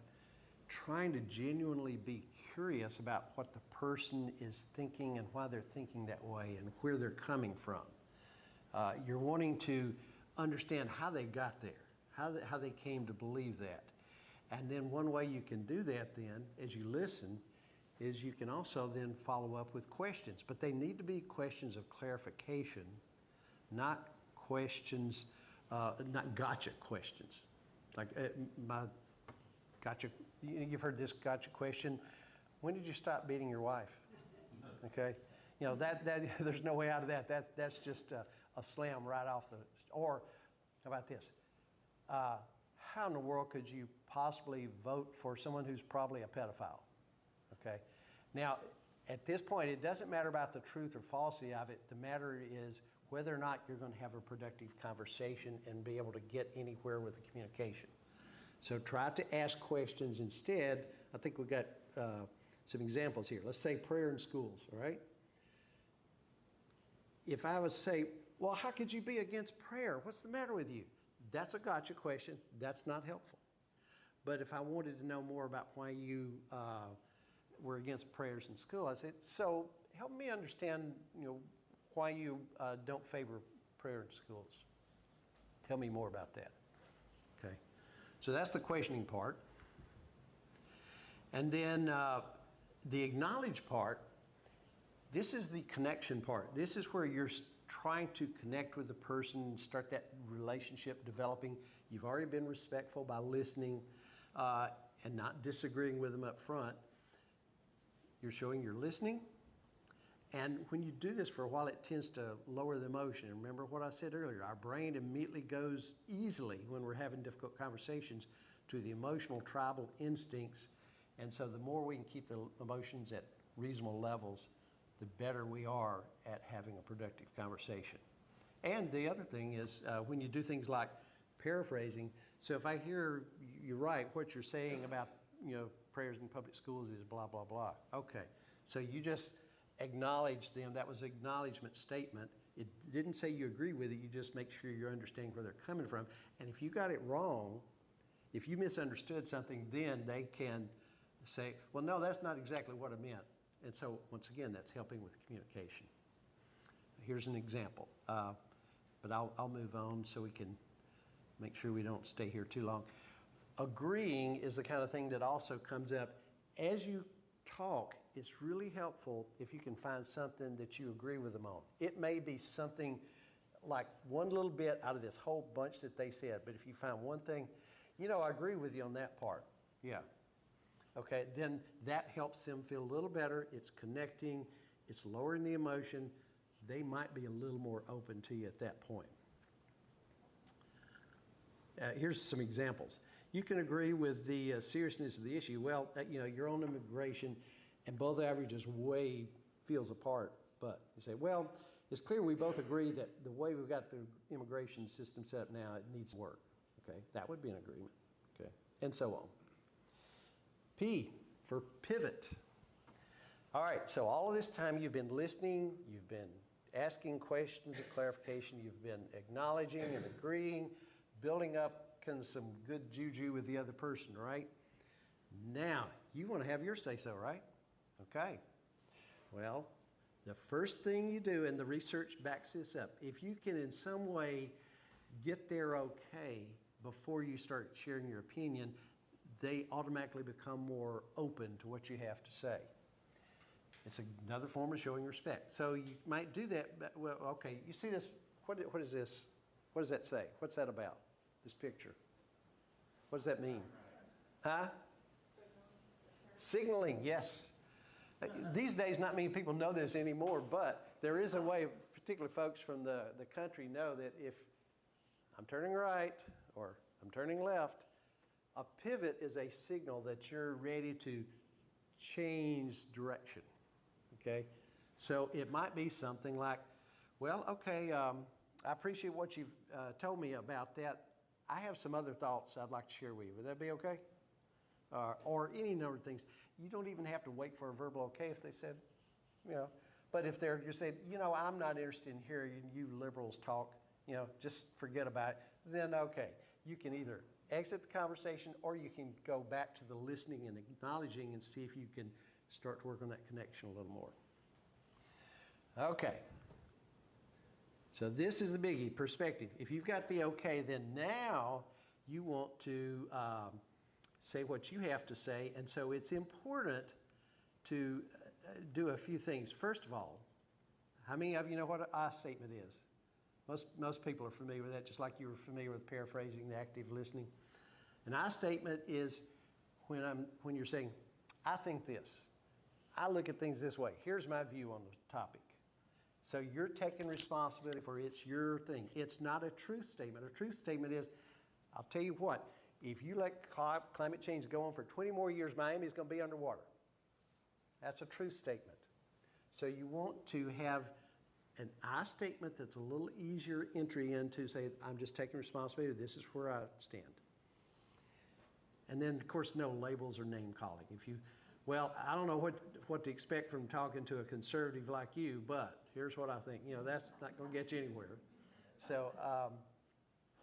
Speaker 6: trying to genuinely be curious about what the person is thinking and why they're thinking that way and where they're coming from. You're wanting to understand how they got there, how they came to believe that. And then one way you can do that then, as you listen, is you can also then follow up with questions. But they need to be questions of clarification, not questions, not gotcha questions. Like my gotcha, you've heard this gotcha question. When did you stop beating your wife? Okay, you know that there's no way out of that. That's just a slam right off the. Or how about this? How in the world could you possibly vote for someone who's probably a pedophile? Okay, now at this point, it doesn't matter about the truth or falsity of it. The matter is whether or not you're going to have a productive conversation and be able to get anywhere with the communication. So try to ask questions instead. I think we've got some examples here. Let's say prayer in schools, all right? If I would say, well, how could you be against prayer? What's the matter with you? That's a gotcha question. That's not helpful. But if I wanted to know more about why you were against prayers in school, I said, so help me understand, why you don't favor prayer in schools. Tell me more about that. Okay. So that's the questioning part. And then the acknowledge part, this is the connection part. This is where you're trying to connect with the person, start that relationship developing. You've already been respectful by listening and not disagreeing with them up front. You're showing you're listening. And when you do this for a while, it tends to lower the emotion. Remember what I said earlier, our brain immediately goes easily when we're having difficult conversations to the emotional tribal instincts. And so the more we can keep the emotions at reasonable levels, the better we are at having a productive conversation. And the other thing is when you do things like paraphrasing, so if I hear you right, what you're saying about prayers in public schools is blah, blah, blah. Okay, so you just acknowledge them. That was an acknowledgement statement. It didn't say you agree with it. You just make sure you're understanding where they're coming from. And if you got it wrong, if you misunderstood something, then they can say, well, no, that's not exactly what I meant. And so, once again, that's helping with communication. Here's an example, but I'll move on so we can make sure we don't stay here too long. Agreeing is the kind of thing that also comes up as you talk. It's really helpful if you can find something that you agree with them on. It may be something like one little bit out of this whole bunch that they said, but if you find one thing, I agree with you on that part. Yeah. Okay, then that helps them feel a little better. It's connecting. It's lowering the emotion. They might be a little more open to you at that point. Here's some examples. You can agree with the seriousness of the issue. Well, you're on immigration, and both averages way feels apart. But you say, well, it's clear we both agree that the way we've got the immigration system set up now, it needs work. Okay, that would be an agreement. Okay, and so on. P for pivot. All right, so all of this time you've been listening, you've been asking questions of clarification, you've been acknowledging and agreeing, building up some good juju with the other person, right? Now, you want to have your say-so, right? Okay. Well, the first thing you do, and the research backs this up, if you can in some way get there okay before you start sharing your opinion, they automatically become more open to what you have to say. It's another form of showing respect. So you might do that, but, well, okay, you see this, what is this? What does that say? What's that about, this picture? What does that mean? Huh? Signaling, yes. These days, not many people know this anymore, but there is a way, particularly folks from the country know that if I'm turning right or I'm turning left, a pivot is a signal that you're ready to change direction, okay? So it might be something like, well, okay, I appreciate what you've told me about that. I have some other thoughts I'd like to share with you. Would that be okay? Or any number of things. You don't even have to wait for a verbal okay if they said, But if they're just saying, you know, I'm not interested in hearing you liberals talk, you know, just forget about it, then okay, you can either exit the conversation or you can go back to the listening and acknowledging and see if you can start to work on that connection a little more. Okay. So this is the biggie, perspective. If you've got the okay, then now you want to say what you have to say. And so it's important to do a few things. First of all, how many of you know what an I statement is? Most people are familiar with that, just like you were familiar with paraphrasing, the active listening. An I statement is when you're saying, I think this. I look at things this way. Here's my view on the topic. So you're taking responsibility for it's your thing. It's not a truth statement. A truth statement is, I'll tell you what, if you let climate change go on for 20 more years, Miami is going to be underwater. That's a truth statement. So you want to have an I statement that's a little easier entry into, say, I'm just taking responsibility. This is where I stand. And then, of course, no labels or name calling. Well, I don't know what to expect from talking to a conservative like you, but here's what I think. You know, that's not going to get you anywhere. So,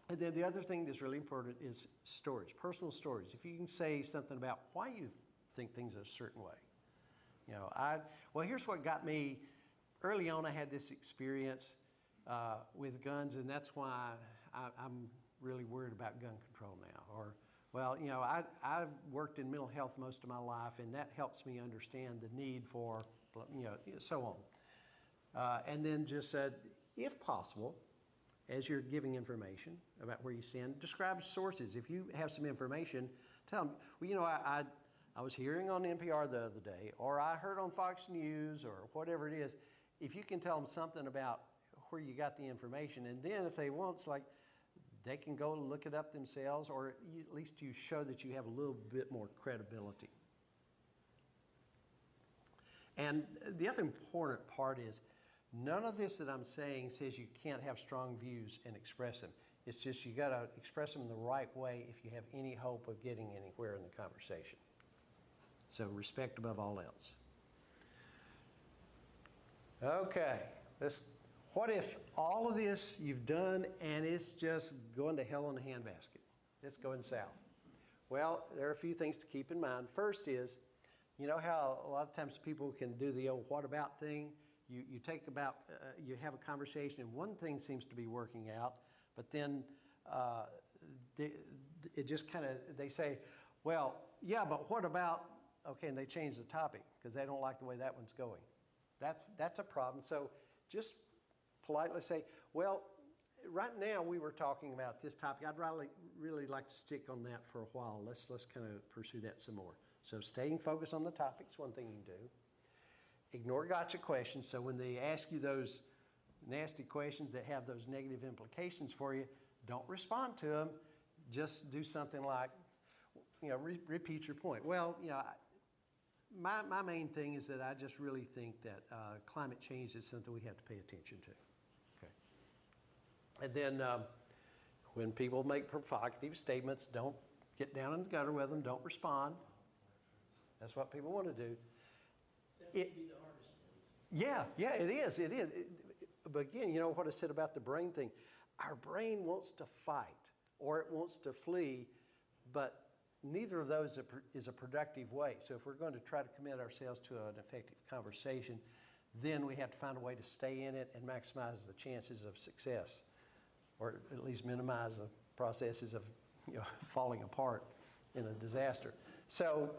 Speaker 6: and then the other thing that's really important is stories, personal stories. If you can say something about why you think things a certain way. You know, well, here's what got me. Early on, I had this experience with guns, and that's why I'm really worried about gun control now. Or, well, you know, I've worked in mental health most of my life, and that helps me understand the need for, you know, so on. And then just said, if possible, as you're giving information about where you stand, describe sources. If you have some information, tell them, well, you know, I was hearing on NPR the other day, or I heard on Fox News, or whatever it is. If you can tell them something about where you got the information, and then if they want, it's like they can go look it up themselves, or at least you show that you have a little bit more credibility. And the other important part is, none of this that I'm saying says you can't have strong views and express them. It's just you got to express them in the right way if you have any hope of getting anywhere in the conversation. So respect above all else. Okay, what if all of this you've done and it's just going to hell in a handbasket? It's going south. Well, there are a few things to keep in mind. First is, you know how a lot of times people can do the old what about thing? You have a conversation and one thing seems to be working out, but then it just kind of, they say, well, yeah, but what about, okay, and they change the topic because they don't like the way that one's going. That's a problem. So just politely say, well, right now we were talking about this topic. I'd really like to stick on that for a while. Let's kind of pursue that some more. So staying focused on the topic is one thing you can do. Ignore gotcha questions. So when they ask you those nasty questions that have those negative implications for you, don't respond to them. Just do something like, you know, repeat your point. Well, you know, my main thing is that I just really think that climate change is something we have to pay attention to. Okay. And then when people make provocative statements, don't get down in the gutter with them. Don't respond. That's what people want to do.
Speaker 5: That would be the hardest thing.
Speaker 6: Yeah, it is. It is. But again, you know what I said about the brain thing? Our brain wants to fight or it wants to flee, but neither of those is a productive way. So if we're going to try to commit ourselves to an effective conversation, then we have to find a way to stay in it and maximize the chances of success, or at least minimize the processes of, you know, falling apart in a disaster. So,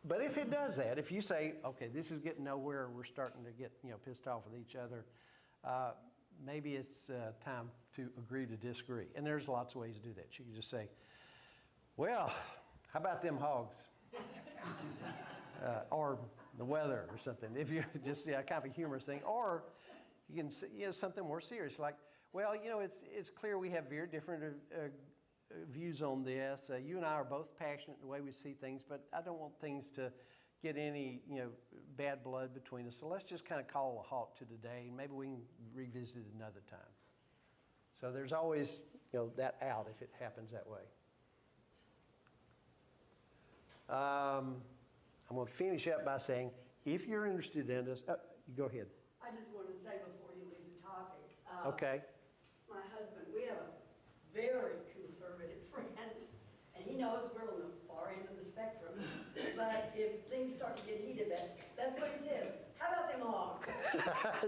Speaker 6: but if it does that, if you say, okay, this is getting nowhere, we're starting to get, you know, pissed off with each other, maybe it's time to agree to disagree. And there's lots of ways to do that. You can just say, well, how about them hogs? Or the weather or something. If you're just kind of a humorous thing. Or you can say, you know, something more serious like, well, you know, it's clear we have very different views on this. You and I are both passionate in the way we see things, but I don't want things to get any, you know, bad blood between us. So let's just kind of call a halt to today, and maybe we can revisit it another time. So there's always, you know, that out if it happens that way. I'm going to finish up by saying, if you're interested in this, you go ahead.
Speaker 8: I just want to say before you leave the topic.
Speaker 6: Okay.
Speaker 8: My husband, we have a very conservative friend, and he knows we're on the far end of the spectrum. But if things start to get heated, that's what he says. How about them hogs?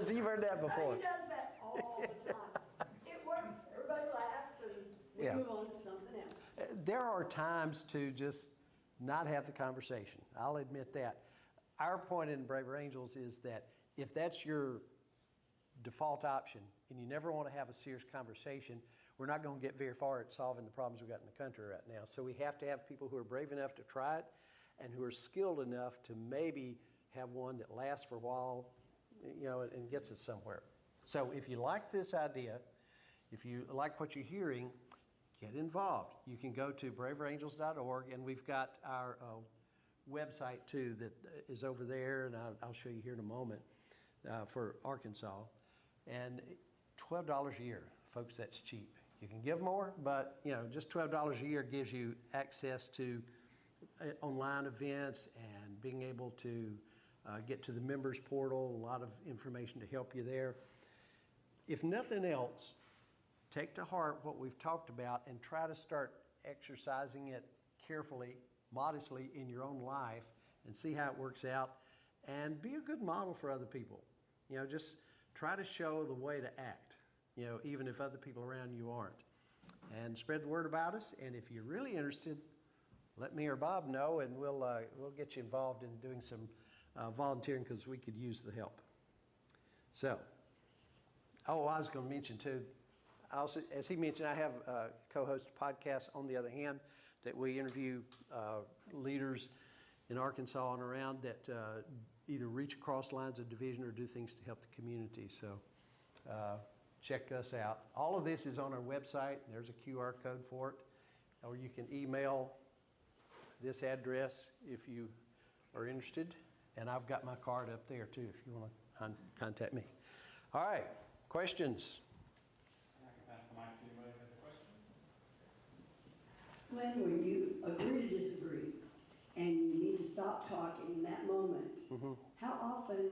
Speaker 6: So you've heard that before.
Speaker 8: He does that all the time. It works. Everybody laughs, and we
Speaker 6: Yeah.
Speaker 8: move on to something else.
Speaker 6: There are times to just not have the conversation. I'll admit that. Our point in Braver Angels is that if that's your default option and you never want to have a serious conversation, we're not going to get very far at solving the problems we've got in the country right now. So we have to have people who are brave enough to try it and who are skilled enough to maybe have one that lasts for a while, you know, and gets us somewhere. So if you like this idea, if you like what you're hearing, get involved. You can go to braverangels.org, and we've got our website too that is over there, and I'll show you here in a moment for Arkansas. And $12 a year, folks, that's cheap. You can give more, but you know, just $12 a year gives you access to online events and being able to get to the members portal, a lot of information to help you there. If nothing else, take to heart what we've talked about and try to start exercising it carefully, modestly in your own life and see how it works out, and be a good model for other people. You know, just try to show the way to act, you know, even if other people around you aren't. And spread the word about us, and if you're really interested, let me or Bob know, and we'll get you involved in doing some volunteering, because we could use the help. So, I was going to mention too, also, as he mentioned, I have co-host a podcast, On the Other Hand, that we interview leaders in Arkansas and around that either reach across lines of division or do things to help the community. So check us out. All of this is on our website. There's a QR code for it. Or you can email this address if you are interested. And I've got my card up there too if you want to contact me. All right, questions?
Speaker 4: I can pass the mic to anybody who has a question.
Speaker 8: Glenn, when you agree to disagree and you need to stop talking in that moment, how often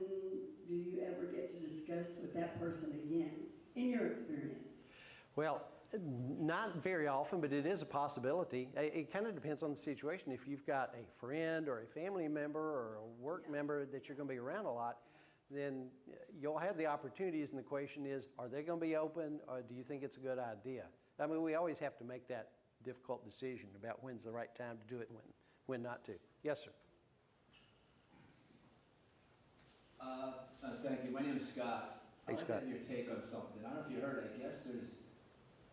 Speaker 8: do you ever get to discuss with that person again, in your experience?
Speaker 6: Well, not very often, but it is a possibility. It kind of depends on the situation. If you've got a friend or a family member or a work member that you're going to be around a lot, then you'll have the opportunities, and the question is, are they going to be open, or do you think it's a good idea? I mean, we always have to make that difficult decision about when's the right time to do it and when not to. Yes, sir.
Speaker 3: Thank you. My name is Scott.
Speaker 6: Hey,
Speaker 3: I'd like to
Speaker 6: Scott.
Speaker 3: have your take on something. I don't know if you heard, I guess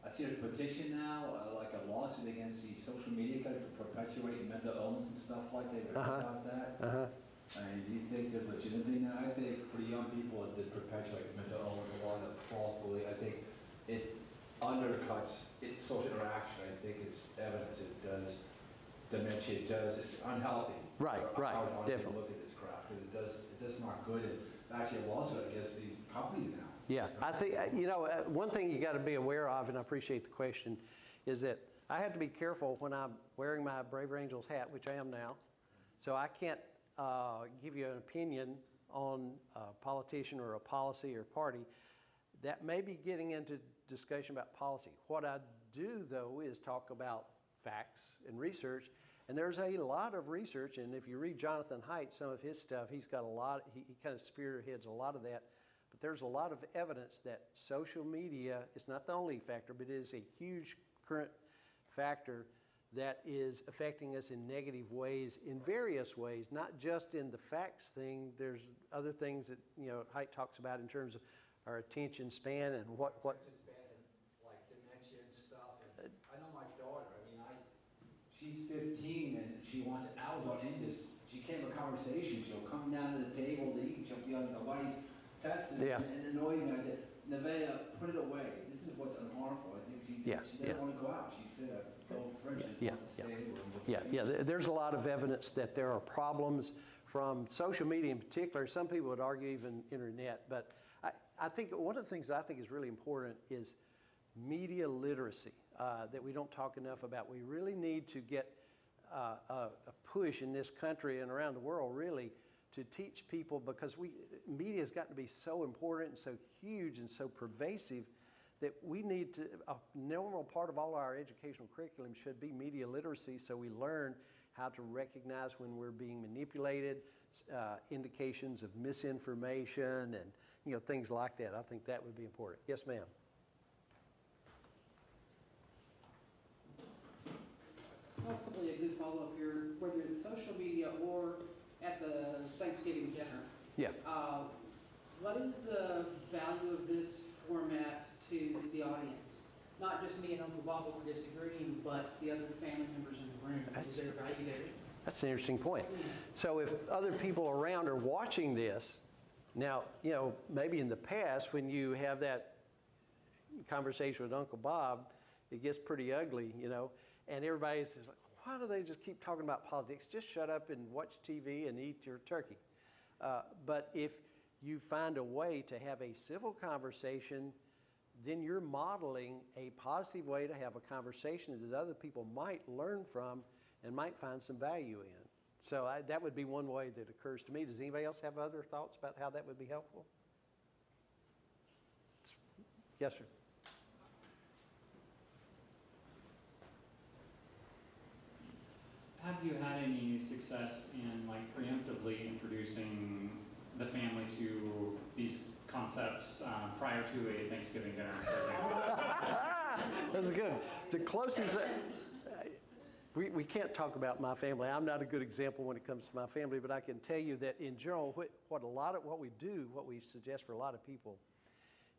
Speaker 3: I see a petition now, like a lawsuit against the social media company for perpetuating mental illness and stuff like that. Have you heard about that? And do you think there's legitimacy now? I think for the young people that perpetuate mental illness, a lot of false belief, I think it undercuts social interaction. I think it's evidence it does dementia, it's unhealthy.
Speaker 6: Right,
Speaker 3: I would want to
Speaker 6: definitely.
Speaker 3: look at this crap, because it does not good. And actually a lawsuit against the companies now.
Speaker 6: Yeah, I think, you know, one thing you got to be aware of, and I appreciate the question, is that I have to be careful when I'm wearing my Braver Angels hat, which I am now. So I can't give you an opinion on a politician or a policy or party. That may be getting into discussion about policy. What I do, though, is talk about facts and research. And there's a lot of research, and if you read Jonathan Haidt, some of his stuff, he's got a lot, he kind of spearheads a lot of that. But there's a lot of evidence that social media is not the only factor, but it is a huge current factor that is affecting us in negative ways, in various ways, not just in the facts thing. There's other things that, you know, Haidt talks about in terms of our attention span and what
Speaker 3: Attention span and like dementia and stuff. And I know my daughter, I mean, she's 15 and she wants hours on end. She can't have a conversation. She'll come down to the table to eat. She'll be on nobody's texting and it annoys me. I said, Nevaeh, put it away. This is what's unharmful. I think she doesn't want to go out. She said, go French. She wants to stay in the room.
Speaker 6: There's a lot of evidence that there are problems from social media in particular. Some people would argue even internet, but I think one of the things that I think is really important is media literacy that we don't talk enough about. We really need to get a push in this country and around the world, really, to teach people, because media has gotten to be so important and so huge and so pervasive that we need to, a normal part of all our educational curriculum should be media literacy, so we learn how to recognize when we're being manipulated, indications of misinformation, and things like that. I think that would be important. Yes, ma'am.
Speaker 9: Possibly a good follow-up here, whether it's social media or at the Thanksgiving dinner.
Speaker 6: Yeah.
Speaker 9: What is the value of this format to the audience? Not just me and Uncle Bob that we're disagreeing, but the other family members in the room. Is there value there?
Speaker 6: That's an interesting point. So if other people around are watching this, now, maybe in the past when you have that conversation with Uncle Bob, it gets pretty ugly, and everybody's just like, why do they just keep talking about politics? Just shut up and watch TV and eat your turkey. But if you find a way to have a civil conversation, then you're modeling a positive way to have a conversation that other people might learn from and might find some value in. So that would be one way that occurs to me. Does anybody else have other thoughts about how that would be helpful? Yes, sir.
Speaker 10: Have you had any success in preemptively introducing the family to these concepts prior to a Thanksgiving dinner, for example?
Speaker 6: That's good. The closest, we can't talk about my family. I'm not a good example when it comes to my family, but I can tell you that in general, what we suggest for a lot of people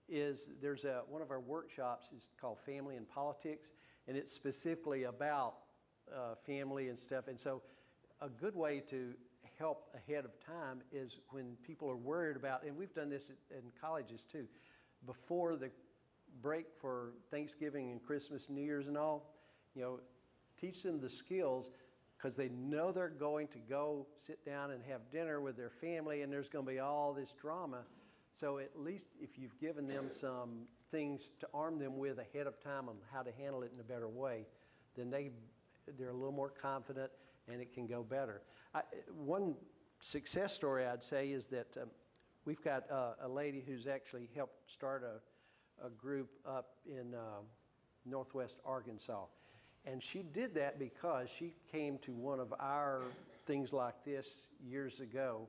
Speaker 6: is there's one of our workshops is called Family and Politics, and it's specifically about family and stuff. And so a good way to help ahead of time is when people are worried about, and we've done this in colleges too, before the break for Thanksgiving and Christmas, New Year's and all, teach them the skills, because they know they're going to go sit down and have dinner with their family and there's going to be all this drama. So at least if you've given them some things to arm them with ahead of time on how to handle it in a better way, then they're a little more confident and it can go better. One success story I'd say is that we've got a lady who's actually helped start a group up in Northwest Arkansas. And she did that because she came to one of our things like this years ago,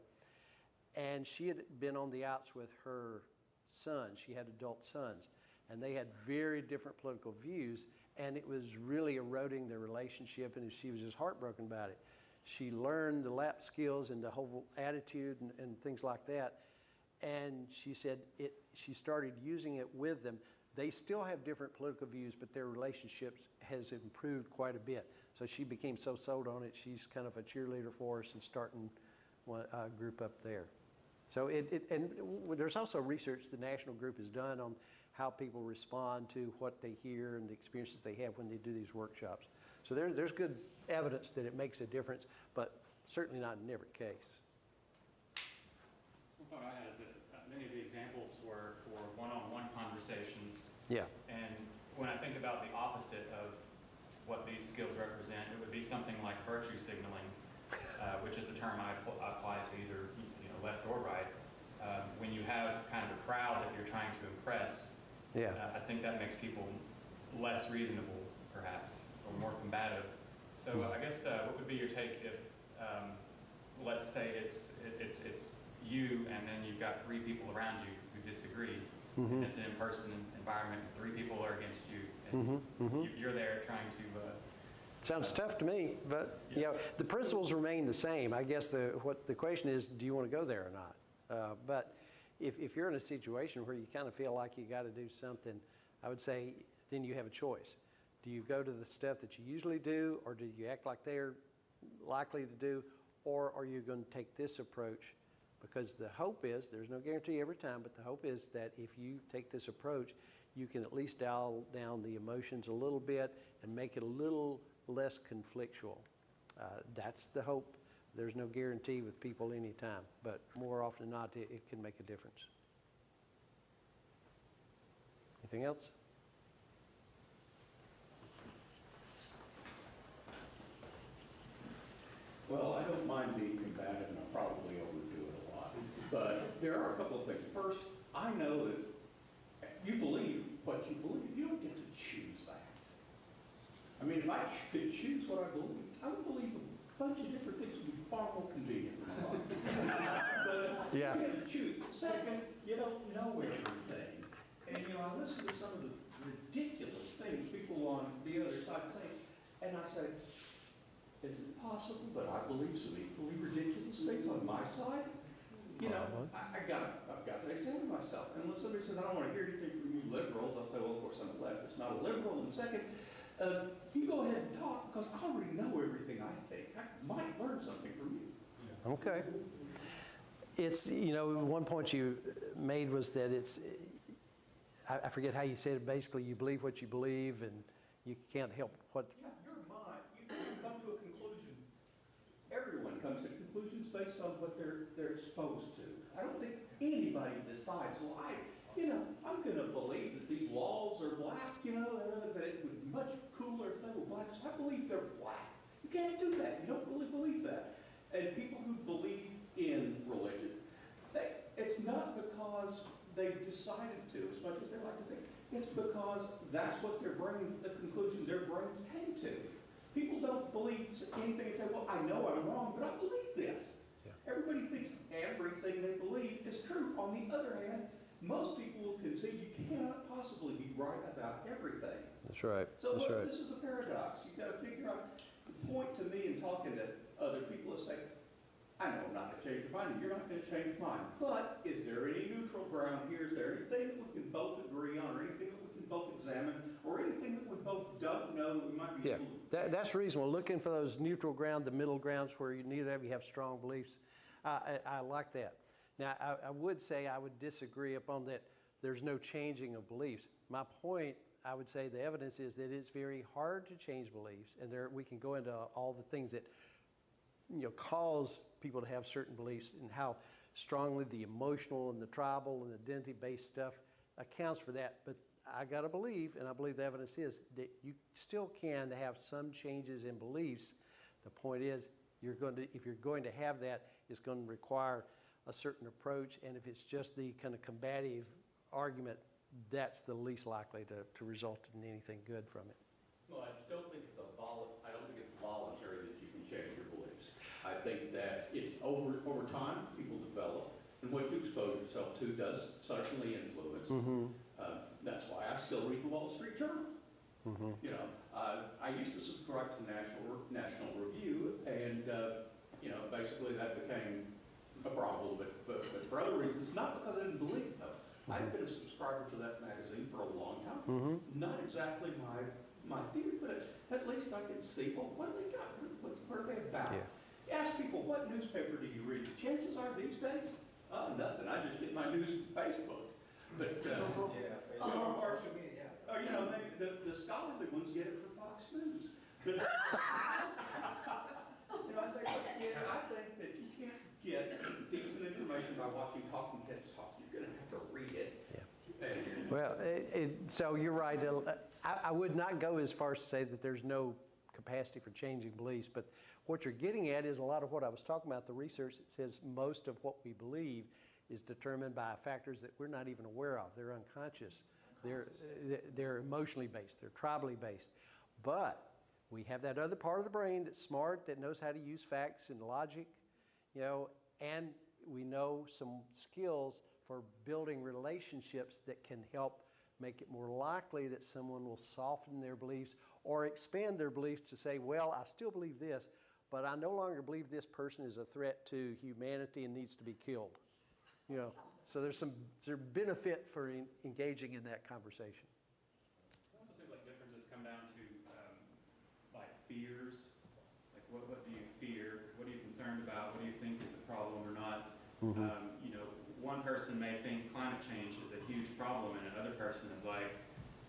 Speaker 6: and she had been on the outs with her sons. She had adult sons, and they had very different political views, and it was really eroding their relationship, and she was just heartbroken about it. She learned the lap skills and the whole attitude and things like that, and she said she started using it with them. They still have different political views, but their relationship has improved quite a bit. So she became so sold on it, she's kind of a cheerleader for us and starting a group up there. So and there's also research the national group has done on how people respond to what they hear and the experiences they have when they do these workshops. So there's good evidence that it makes a difference, but certainly not in every case.
Speaker 4: One thought I had is that many of the examples were for one-on-one conversations.
Speaker 6: Yeah.
Speaker 4: And when I think about the opposite of what these skills represent, it would be something like virtue signaling, which is a term I apply to either left or right. When you have kind of a crowd that you're trying to impress, I think that makes people less reasonable, perhaps, or more combative. So I guess what would be your take if, let's say it's you, and then you've got 3 people around you who disagree. Mm-hmm. It's an in-person environment. 3 people are against you, and you're there trying to.
Speaker 6: Sounds tough to me, but the principles remain the same. I guess the question is, do you want to go there or not? But if you're in a situation where you kind of feel like you got to do something, I would say then you have a choice. Do you go to the stuff that you usually do, or do you act like they're likely to do, or are you going to take this approach? Because the hope is, there's no guarantee every time, but the hope is that if you take this approach, you can at least dial down the emotions a little bit and make it a little less conflictual. That's the hope. There's no guarantee with people anytime, but more often than not, it can make a difference. Anything else?
Speaker 11: Well, I don't mind being combative, and I'll probably overdo
Speaker 7: there are a couple of things. First, I know that you believe what you believe. You don't get to choose that. I mean, if I could choose what I believe, I would believe a bunch of different things would be far more convenient in my life. But
Speaker 6: Yeah.
Speaker 7: you get to choose. Second, you don't know everything. And, I listen to some of the ridiculous things people on the other side say, and I say, is it possible that I believe some equally ridiculous things on my side? I've got to examine myself. And when somebody says, I don't want to hear anything from you liberals, I'll say, well, of course I'm a leftist, not a liberal. And second, you go ahead and talk, because I already know everything I think. I might learn something from you.
Speaker 6: Okay. It's, one point you made was that it's, I forget how you said it, basically you believe what you believe and you can't help what.
Speaker 7: Yeah, your mind, you come to a conclusion. Everyone comes to conclusions based on what they're exposed to. I don't think anybody decides, well, I'm going to believe that these walls are black, that it would be much cooler if they were black, so I believe they're black. You can't do that. You don't really believe that. And people who believe in religion, it's not because they've decided to, as much as they like to think. It's because that's what the conclusions their brains came to. People don't believe anything and say, well, I know I'm wrong, but I believe this.
Speaker 6: Yeah.
Speaker 7: Everybody thinks everything they believe is true. On the other hand, most people will concede you cannot possibly be right about everything.
Speaker 6: That's right.
Speaker 7: So
Speaker 6: That's right.
Speaker 7: this is a paradox. You've got to figure out, the point to me in talking to other people is say, I know I'm not going to change your mind, and you're not going to change mine. But is there any neutral ground here? Is there anything that we can both agree on, or anything that we can both examine, or anything that we both don't know that we might be able to...
Speaker 6: That's reasonable. Looking for those neutral ground, the middle grounds where you neither of you have strong beliefs. I like that. Now, I would say I would disagree upon that there's no changing of beliefs. My point, I would say the evidence is that it's very hard to change beliefs, and we can go into all the things that cause people to have certain beliefs and how strongly the emotional and the tribal and identity-based stuff accounts for that. But I got to believe, and I believe the evidence is, that you still can have some changes in beliefs. The point is, if you're going to have that, it's going to require a certain approach, and if it's just the kind of combative argument, that's the least likely to result in anything good from it.
Speaker 7: Well, I just don't think it's I don't think it's voluntary that you can change your beliefs. I think that it's over time, people develop, and what you expose yourself to does certainly influence.
Speaker 6: Mm-hmm.
Speaker 7: That's why I still read the Wall Street Journal.
Speaker 6: Mm-hmm.
Speaker 7: I used to subscribe to National Review, and basically that became a problem. But for other reasons, not because I didn't believe it though. Mm-hmm. I've been a subscriber to that magazine for a long time.
Speaker 6: Mm-hmm.
Speaker 7: Not exactly my theory, but at least I can see, well, what do they got? What are they about?
Speaker 6: Yeah.
Speaker 7: You ask people, what newspaper do you read? The chances are these days, nothing. I just get my news from Facebook. But
Speaker 3: Social media.
Speaker 7: the scholarly ones get it from Fox News. But, I say, I think that you can't get decent information by watching talking heads talk. You're going to have to read it.
Speaker 6: Yeah. Well, so you're right. I would not go as far as to say that there's no capacity for changing beliefs, but what you're getting at is a lot of what I was talking about, the research that says most of what we believe is determined by factors that we're not even aware of. They're unconscious. They're emotionally based. They're tribally based. But we have that other part of the brain that's smart, that knows how to use facts and logic, and we know some skills for building relationships that can help make it more likely that someone will soften their beliefs or expand their beliefs to say, well, I still believe this, but I no longer believe this person is a threat to humanity and needs to be killed. So there's benefit for engaging in that conversation.
Speaker 4: It also seems like differences come down to like fears. Like what do you fear? What are you concerned about? What do you think is a problem or not?
Speaker 6: Mm-hmm.
Speaker 4: One person may think climate change is a huge problem, and another person is like,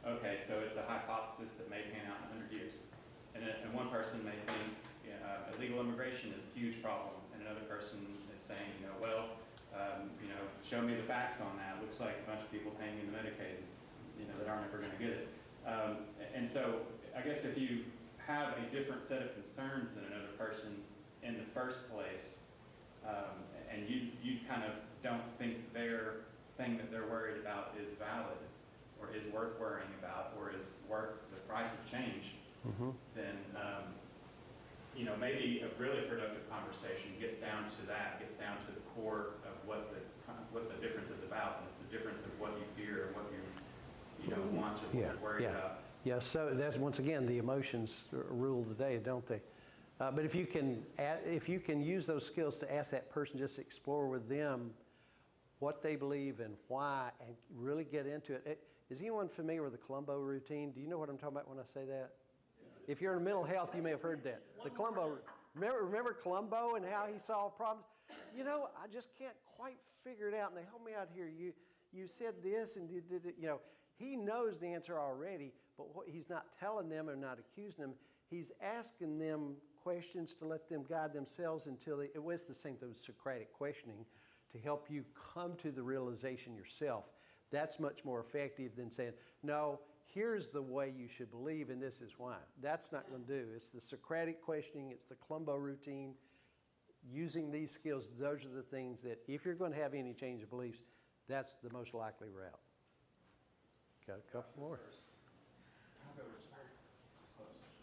Speaker 4: okay, so it's a hypothesis that may pan out in 100 years. And one person may think illegal immigration is a huge problem, and another person is saying, show me the facts on that. Looks like a bunch of people paying into Medicaid, that aren't ever going to get it. And so I guess if you have a different set of concerns than another person in the first place, and you kind of don't think their thing that they're worried about is valid, or is worth worrying about, or is worth the price of change, then maybe a really productive conversation gets down to that, gets down to the core of what the difference is about, and it's a difference of what you fear and what you want to worry about.
Speaker 6: Yeah, so that's, once again, the emotions rule the day, don't they? But if you can use those skills to ask that person, just explore with them what they believe and why, and really get into it. Is anyone familiar with the Columbo routine? Do you know what I'm talking about when I say that? If you're in mental health, you may have heard that. The Columbo, remember Columbo and how he solved problems? I just can't quite figure it out, and they help me out here. You said this and you did it, he knows the answer already, but he's not telling them or not accusing them. He's asking them questions to let them guide themselves until it was the same thing with Socratic questioning, to help you come to the realization yourself. That's much more effective than saying, no, here's the way you should believe and this is why. That's not going to do. It's the Socratic questioning, it's the Columbo routine. Using these skills, those are the things that if you're going to have any change of beliefs, that's the most likely route. Got a couple more.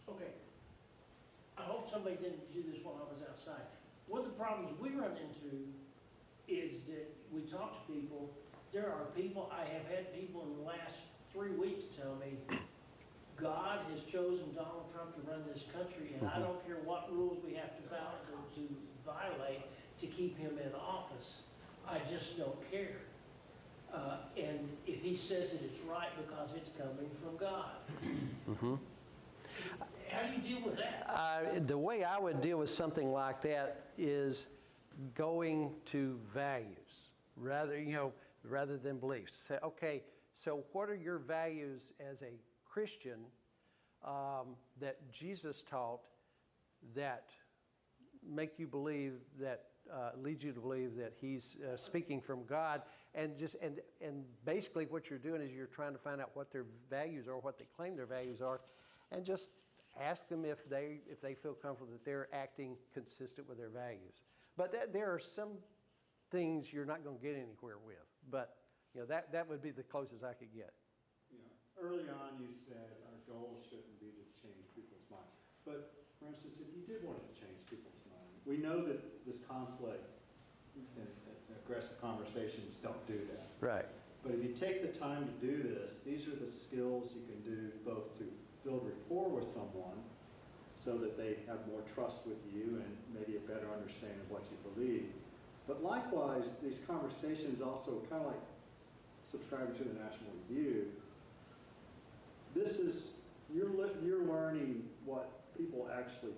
Speaker 5: Okay. I hope somebody didn't do this while I was outside. One of the problems we run into is that we talk to people. There are people, I have had people in the last 3 weeks tell me, God has chosen Donald Trump to run this country, and I don't care what rules we have to violate to keep him in office. I just don't care. And if he says that it's right because it's coming from God. How do you deal with that?
Speaker 6: The way I would deal with something like that is going to values rather than beliefs. Say, okay, so what are your values as a Christian that Jesus taught that make you believe that lead you to believe that he's speaking from God, and basically what you're doing is you're trying to find out what their values are, what they claim their values are, and just ask them if they feel comfortable that they're acting consistent with their values. But there are some things you're not going to get anywhere with, but that would be the closest I could get.
Speaker 11: Early on you said our goal shouldn't be to change people's minds, but for instance, if you did want to change people's minds, we know that this conflict and aggressive conversations don't do that.
Speaker 6: Right.
Speaker 11: But if you take the time to do this, these are the skills you can do both to build rapport with someone so that they have more trust with you and maybe a better understanding of what you believe. But likewise, these conversations also kind of like subscribing to the National Review. This is, you're learning what people actually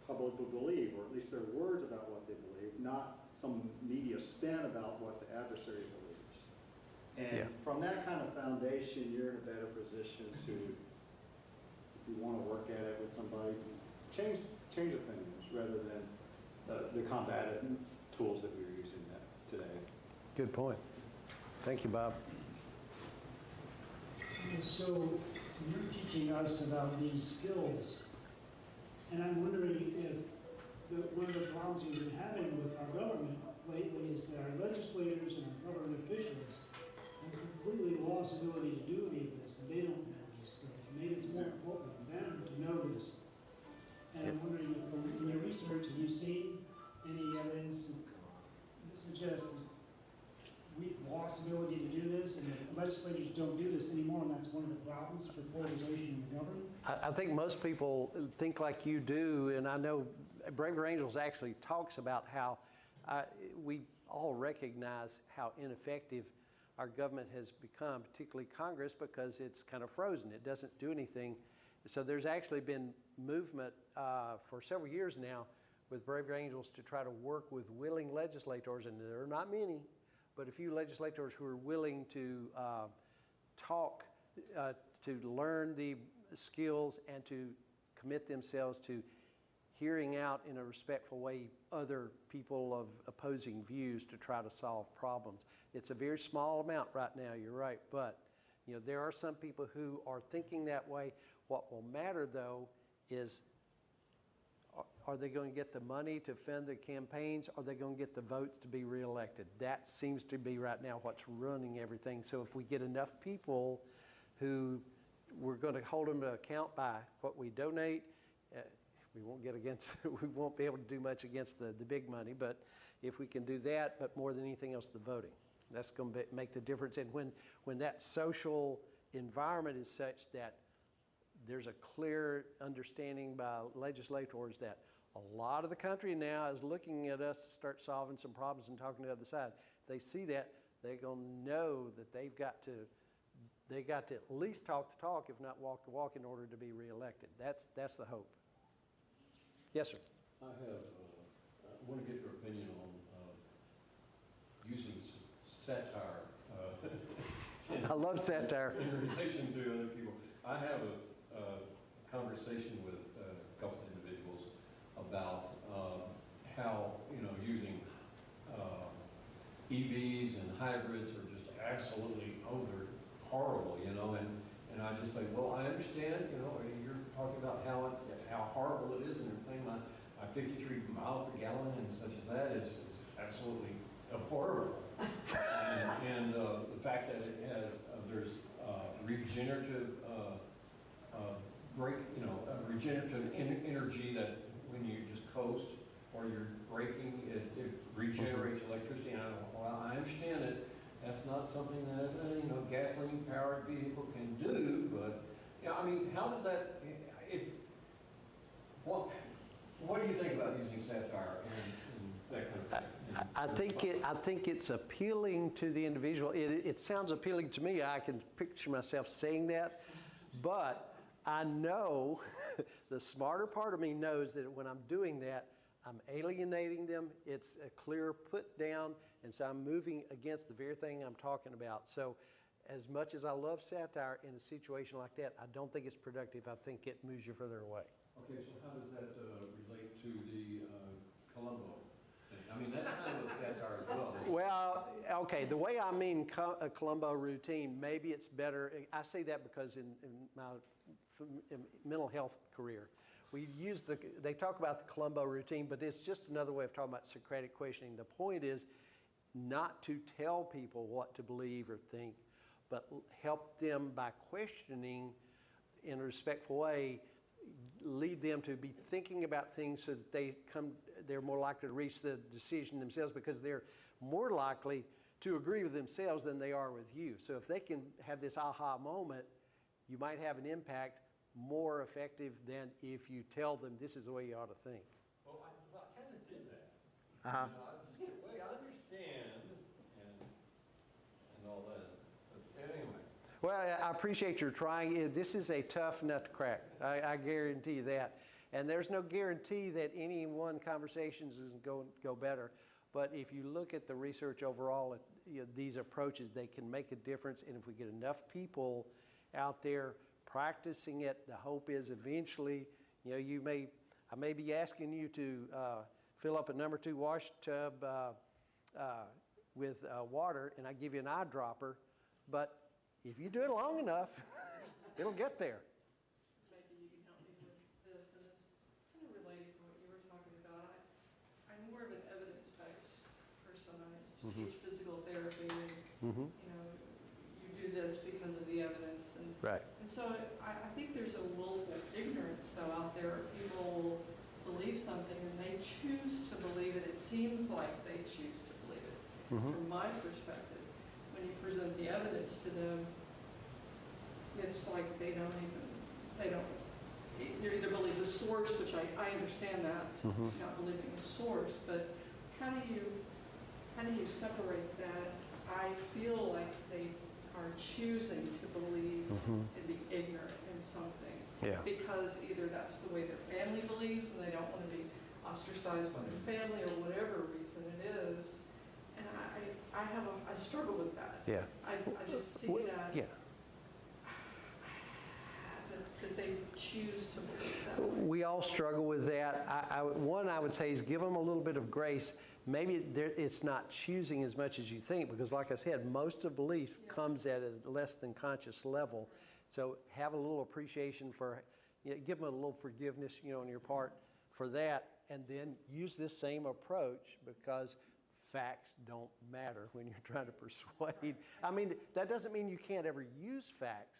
Speaker 11: publicly believe, or at least their words about what they believe, not some media spin about what the adversary believes. And from that kind of foundation, you're in a better position to, if you want to work at it with somebody, change opinions rather than the combative tools that we're using today.
Speaker 6: Good point. Thank you, Bob.
Speaker 1: So you're teaching us about these skills, and I'm wondering if one of the problems we've been having with our government lately is that our legislators and our government officials have completely lost the ability to do any of this, and they don't know these skills. Maybe it's more important for them to know this. And I'm wondering if in your research, have you seen any evidence that suggests we've lost the ability to do this, and the legislators don't do this anymore, and that's one of the problems for polarization in the government?
Speaker 6: I think most people think like you do, and I know Braver Angels actually talks about how we all recognize how ineffective our government has become, particularly Congress, because it's kind of frozen. It doesn't do anything. So there's actually been movement for several years now with Braver Angels to try to work with willing legislators, and there are not many, but a few legislators who are willing to talk, to learn the skills and to commit themselves to hearing out in a respectful way other people of opposing views to try to solve problems. It's a very small amount right now, you're right, but there are some people who are thinking that way. What will matter though is, Are they going to get the money to fund the campaigns? Are they going to get the votes to be reelected? That seems to be right now what's running everything. So if we get enough people who we're going to hold them to account by what we donate, we won't get against, we won't be able to do much against the big money, but if we can do that, but more than anything else, the voting, that's going to make the difference. And when that social environment is such that there's a clear understanding by legislators that a lot of the country now is looking at us to start solving some problems and talking to the other side. If they see that, they're going to know that they got to at least talk the talk, if not walk the walk, in order to be reelected. That's the hope. Yes, sir.
Speaker 12: I want to get your opinion on using satire.
Speaker 6: I love satire.
Speaker 12: In relation to other people. I have a conversation with a couple of individuals about how, using EVs and hybrids are just absolutely, they're horrible, and I just say, well, I understand, you're talking about how horrible it is and everything. My 53 miles per gallon and such as that is absolutely horrible. and the fact that it has, there's regenerative regenerative energy that when you just coast or you're braking, it regenerates electricity. And I understand it. That's not something that gasoline-powered vehicle can do. But how does that? What do you think about using satire and that kind of thing?
Speaker 6: I think it's appealing to the individual. It sounds appealing to me. I can picture myself saying that, but I know the smarter part of me knows that when I'm doing that, I'm alienating them. It's a clear put down, and so I'm moving against the very thing I'm talking about. So as much as I love satire in a situation like that, I don't think it's productive. I think it moves you further away.
Speaker 12: Okay, so how does that relate to the Colombo thing? That's kind of a satire as well.
Speaker 6: Well, okay, the way I mean a Colombo routine, maybe it's better. I say that because in my mental health career, they talk about the Colombo routine, but it's just another way of talking about Socratic questioning. The point is not to tell people what to believe or think, but help them by questioning in a respectful way, lead them to be thinking about things so that they're more likely to reach the decision themselves, because they're more likely to agree with themselves than they are with you. So if they can have this aha moment, you might have an impact more effective than if you tell them this is the way you ought to think.
Speaker 12: Well, I kind of did that.
Speaker 6: Uh-huh.
Speaker 12: I understand and all that. But anyway.
Speaker 6: Well, I appreciate your trying. This is a tough nut to crack. I guarantee you that. And there's no guarantee that any one conversations is going to go better. But if you look at the research overall, these approaches, they can make a difference. And if we get enough people out there practicing it, the hope is eventually, I may be asking you to fill up a number 2 wash tub with water, and I give you an eyedropper, but if you do it long enough, it'll get there.
Speaker 13: Maybe you can help me with this, and it's kind of related to what you were talking about. I'm more of an evidence-based person. I teach physical therapy, and you do this because of the evidence. And,
Speaker 6: right.
Speaker 13: And so I think there's a willful ignorance, though, out there. People believe something, and they choose to believe it. It seems like they choose to believe it. From my perspective, when you present the evidence to them, it's like they don't either believe the source, which I understand that, not believing the source, but how do you separate that? I feel like they are choosing to believe and be ignorant in something because either that's the way their family believes and they don't want to be ostracized by their family or whatever reason it is. And I struggle with that. Yeah. I just see that. Yeah. That they choose to believe that way.
Speaker 6: We all struggle with that. One I would say is give them a little bit of grace. Maybe it's not choosing as much as you think, because like I said, most of belief comes at a less than conscious level. So have a little appreciation for, give them a little forgiveness, on your part. for that, and then use this same approach, because facts don't matter when you're trying to persuade. I mean, that doesn't mean you can't ever use facts,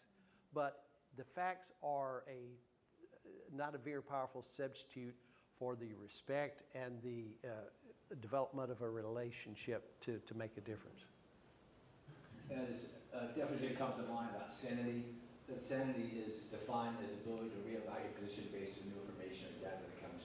Speaker 6: but the facts are not a very powerful substitute for the respect and the development of a relationship to make a difference.
Speaker 3: And this definition comes to mind about sanity. That sanity is defined as ability to reevaluate your position based on new information or data that comes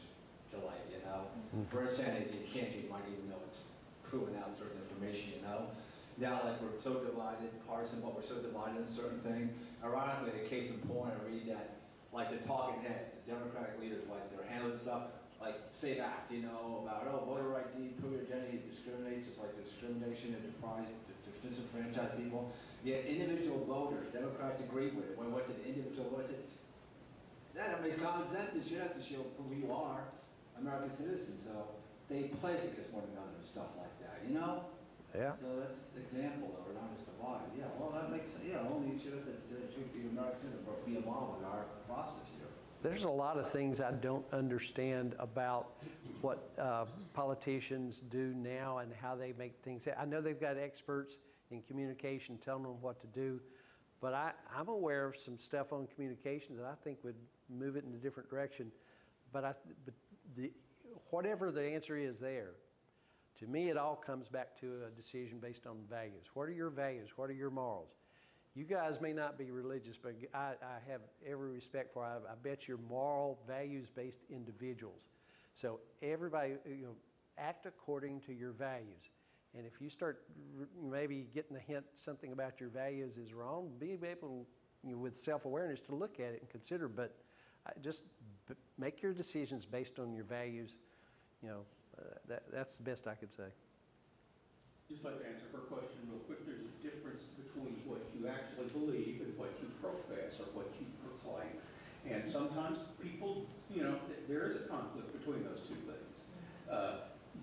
Speaker 3: to light, you know? For insanity, you can't, you might even know it's proven out certain information, you know? Now, like, we're so divided, partisan, but we're so divided in certain things. Ironically, the case in point, I read that, like, the talking heads, the Democratic leaders, like, they're handling stuff, like, say that, you know, about, oh, voter ID, prove your identity, discriminates, it's like discrimination and deprives, disenfranchise people. Yet individual voters, Democrats agree with it. When what did the individual voters say? That makes common sense. You should have to show who you are, American citizens. So they place against one another and stuff like that, you know?
Speaker 6: Yeah.
Speaker 3: So that's an example of it, not just divided. Yeah, well, that makes sense. Yeah, only you should have to be American citizen, but be a model in our process here.
Speaker 6: There's a lot of things I don't understand about what politicians do now and how they make things. I know they've got experts in communication telling them what to do, but I'm aware of some stuff on communication that I think would move it in a different direction. But whatever the answer is there, to me it all comes back to a decision based on values. What are your values? What are your morals? You guys may not be religious, but I have every respect for it. I bet you're moral, values-based individuals. So everybody, act according to your values. And if you start maybe getting a hint something about your values is wrong, be able, with self-awareness, to look at it and consider. But just make your decisions based on your values. That's the best I could say.
Speaker 7: Just like to answer her question real quick. There's a difference between what you actually believe and what you profess or what you proclaim. And sometimes people, there is a conflict between those two things.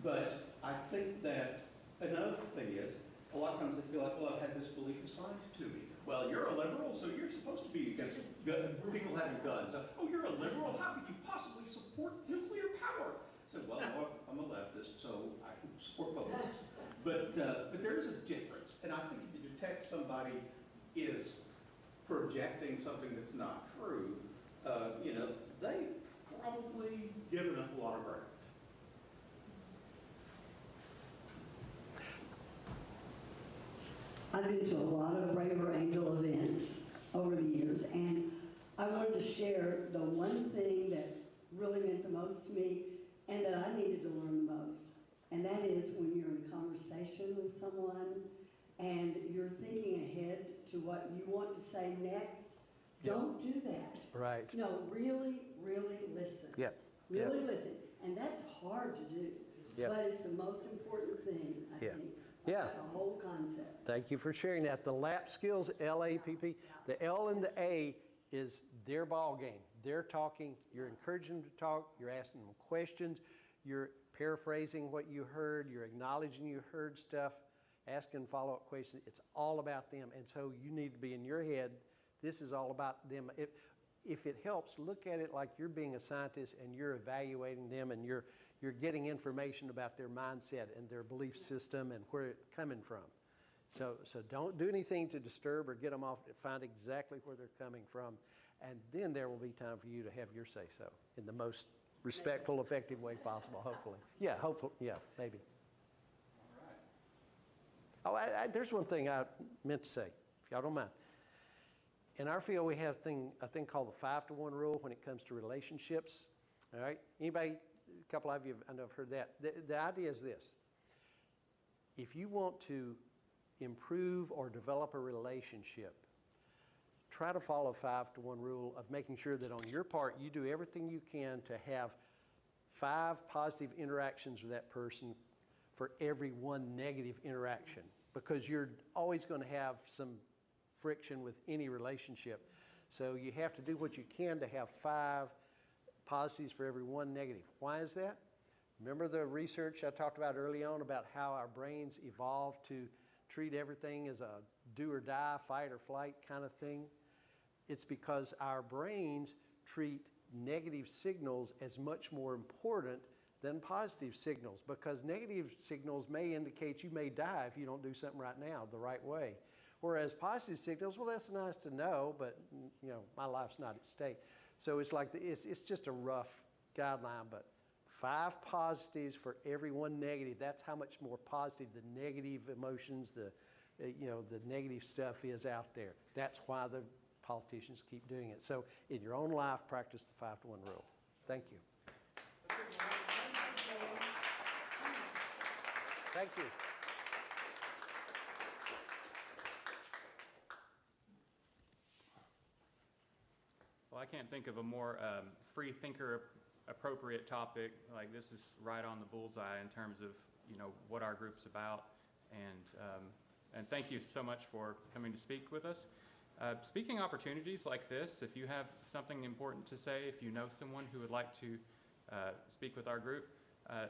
Speaker 7: But I think that another thing is, a lot of times they feel like, well, I've had this belief assigned to me. Well, you're a liberal, so you're supposed to be against people having guns. Oh, you're a liberal, how could you possibly support nuclear power? So, well, I'm a leftist, so I support both of those. But there is a difference, and I think if you detect somebody is projecting something that's not true, they've probably given up a lot of ground.
Speaker 8: I've been to a lot of Braver Angel events over the years, and I wanted to share the one thing that really meant the most to me and that I needed to learn the most. And that is when you're in conversation with someone and you're thinking ahead to what you want to say next, don't do that.
Speaker 6: Right.
Speaker 8: No, really, really listen.
Speaker 6: Yep.
Speaker 8: Really listen. And that's hard to do.
Speaker 6: Yep.
Speaker 8: But it's the most important thing, I think.
Speaker 6: Yeah.
Speaker 8: The whole concept.
Speaker 6: Thank you for sharing that. The LAP skills, L-A-P-P, the L and the A is their ball game. They're talking, you're encouraging them to talk, you're asking them questions, you're paraphrasing what you heard, you're acknowledging you heard stuff, asking follow-up questions. It's all about them. And so you need to be in your head, this is all about them. If it helps, look at it like you're being a scientist and you're evaluating them and you're getting information about their mindset and their belief system and where it's coming from. So don't do anything to disturb or get them off. Find exactly where they're coming from. And then there will be time for you to have your say-so in the most respectful, effective way possible, hopefully. Yeah, hopefully. Yeah, maybe. All right. Oh, there's one thing I meant to say, if y'all don't mind. In our field, we have a thing called the 5-to-1 rule when it comes to relationships. All right? Anybody, a couple of you, I know have heard that. The idea is this. If you want to improve or develop a relationship, try to follow a 5-to-1 rule of making sure that on your part, you do everything you can to have 5 positive interactions with that person for every 1 negative interaction, because you're always going to have some friction with any relationship. So you have to do what you can to have 5 positives for every 1 negative. Why is that? Remember the research I talked about early on about how our brains evolved to treat everything as a do or die, fight or flight kind of thing? It's because our brains treat negative signals as much more important than positive signals, because negative signals may indicate you may die if you don't do something right now the right way. Whereas positive signals, well, that's nice to know, but you know, my life's not at stake. So it's like, it's just a rough guideline, but 5 positives for every 1 negative. That's how much more positive the negative emotions, the negative stuff is out there. That's why the politicians keep doing it. So in your own life, practice the 5-to-1 rule. Thank you. Thank you.
Speaker 4: Well, I can't think of a more free thinker appropriate topic. Like, this is right on the bullseye in terms of, you know, what our group's about. And thank you so much for coming to speak with us. Speaking opportunities like this, if you have something important to say, if you know someone who would like to speak with our group,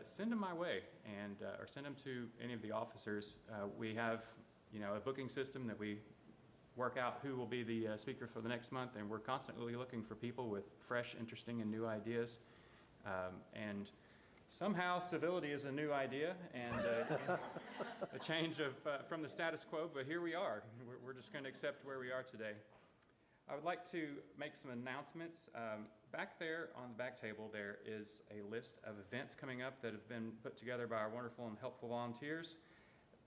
Speaker 4: send them my way, and or send them to any of the officers. We have, you know, a booking system that we work out who will be the speaker for the next month, and we're constantly looking for people with fresh, interesting, and new ideas. And somehow civility is a new idea, and a change of from the status quo, but here we are. We're just going to accept where we are today. I would like to make some announcements. Back there on the back table, there is a list of events coming up that have been put together by our wonderful and helpful volunteers.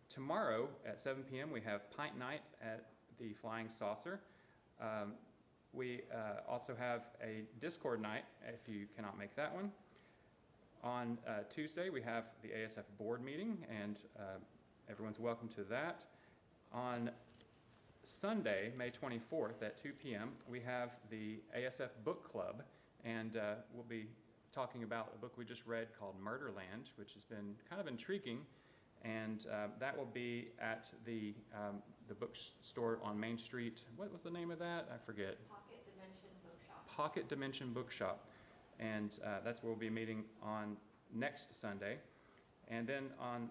Speaker 4: Tomorrow at 7 p.m. we have Pint Night at the Flying Saucer. We also have a Discord night if you cannot make that one. On Tuesday we have the ASF board meeting, and everyone's welcome to that. On Sunday, May 24th at 2 p.m., we have the ASF Book Club, and we'll be talking about a book we just read called Murderland, which has been kind of intriguing, and that will be at the bookstore on Main Street. What was the name of that? I forget.
Speaker 14: Pocket Dimension Bookshop.
Speaker 4: Pocket Dimension Bookshop, and that's where we'll be meeting on next Sunday. And then on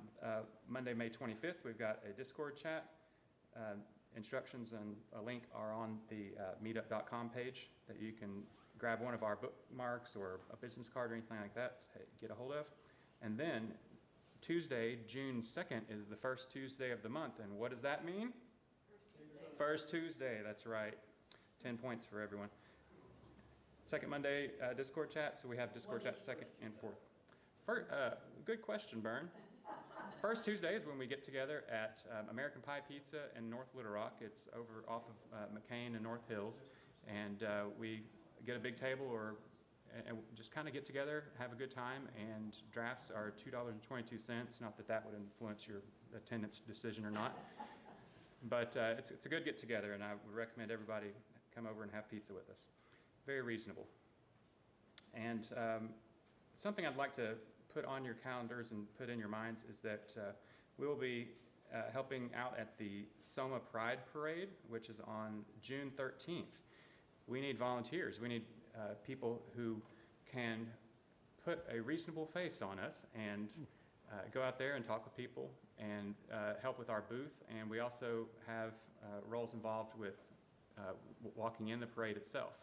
Speaker 4: Monday, May 25th, we've got a Discord chat. Instructions and a link are on the meetup.com page that you can grab one of our bookmarks or a business card or anything like that to get a hold of. And then Tuesday, June 2nd, is the first Tuesday of the month. And what does that mean? First Tuesday, that's right. 10 points for everyone. Second Monday, Discord chat. So we have Discord chat second and fourth. Good question, Bern. First Tuesday is when we get together at American Pie Pizza in North Little Rock. It's over off of McCain and North Hills. And we get a big table and just kind of get together, have a good time. And drafts are $2.22. Not that that would influence your attendance decision or not. But it's a good get together, and I would recommend everybody come over and have pizza with us. Very reasonable. And something I'd like to put on your calendars and put in your minds is that we will be helping out at the Soma Pride Parade, which is on June 13th. We need volunteers. We need people who can put a reasonable face on us and go out there and talk with people and help with our booth. And we also have roles involved with walking in the parade itself.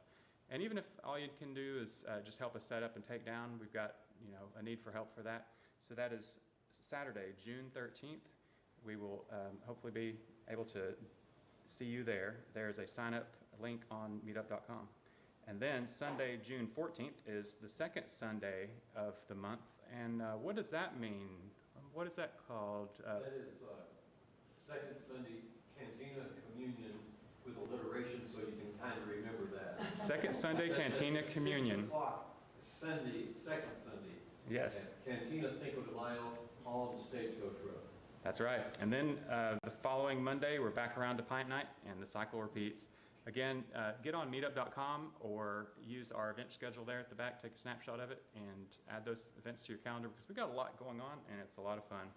Speaker 4: And even if all you can do is just help us set up and take down, we've got, you know, a need for help for that. So that is Saturday, June 13th. We will hopefully be able to see you there. There's a sign-up link on meetup.com. And then Sunday, June 14th is the second Sunday of the month. And what does that mean? What is that called?
Speaker 12: That is second Sunday Cantina Communion with alliteration, so you can kind of remember that.
Speaker 4: Second Sunday Cantina Communion.
Speaker 12: 6 o'clock Sunday, second Sunday.
Speaker 4: Yes.
Speaker 12: At Cantina Cinco de Mayo on Stagecoach Road.
Speaker 4: That's right. And then the following Monday, we're back around to Pint Night, and the cycle repeats. Again, get on meetup.com or use our event schedule there at the back, take a snapshot of it, and add those events to your calendar, because we've got a lot going on, and it's a lot of fun.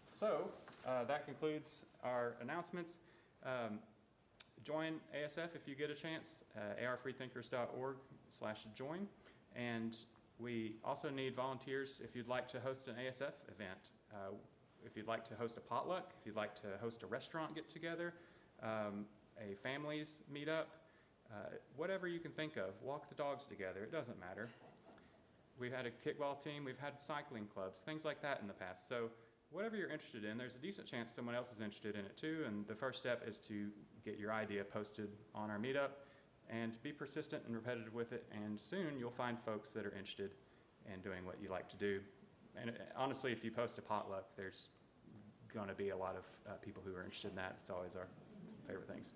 Speaker 4: So that concludes our announcements. Join ASF if you get a chance, arfreethinkers.org/join. And we also need volunteers if you'd like to host an ASF event, if you'd like to host a potluck, if you'd like to host a restaurant get-together, a families meetup, whatever you can think of. Walk the dogs together, it doesn't matter. We've had a kickball team, we've had cycling clubs, things like that in the past. So whatever you're interested in, there's a decent chance someone else is interested in it too, and the first step is to get your idea posted on our meetup and be persistent and repetitive with it, and soon you'll find folks that are interested in doing what you like to do. And honestly, if you post a potluck, there's going to be a lot of people who are interested in that. It's always our favorite things.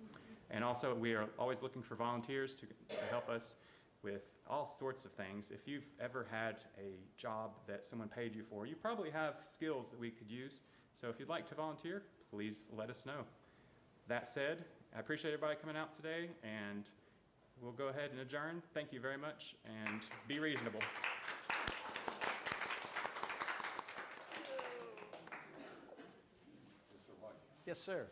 Speaker 4: And also, we are always looking for volunteers to help us with all sorts of things. If you've ever had a job that someone paid you for, you probably have skills that we could use. So if you'd like to volunteer, please let us know. That said, I appreciate everybody coming out today, and we'll go ahead and adjourn. Thank you very much, and be reasonable.
Speaker 6: Yes, sir.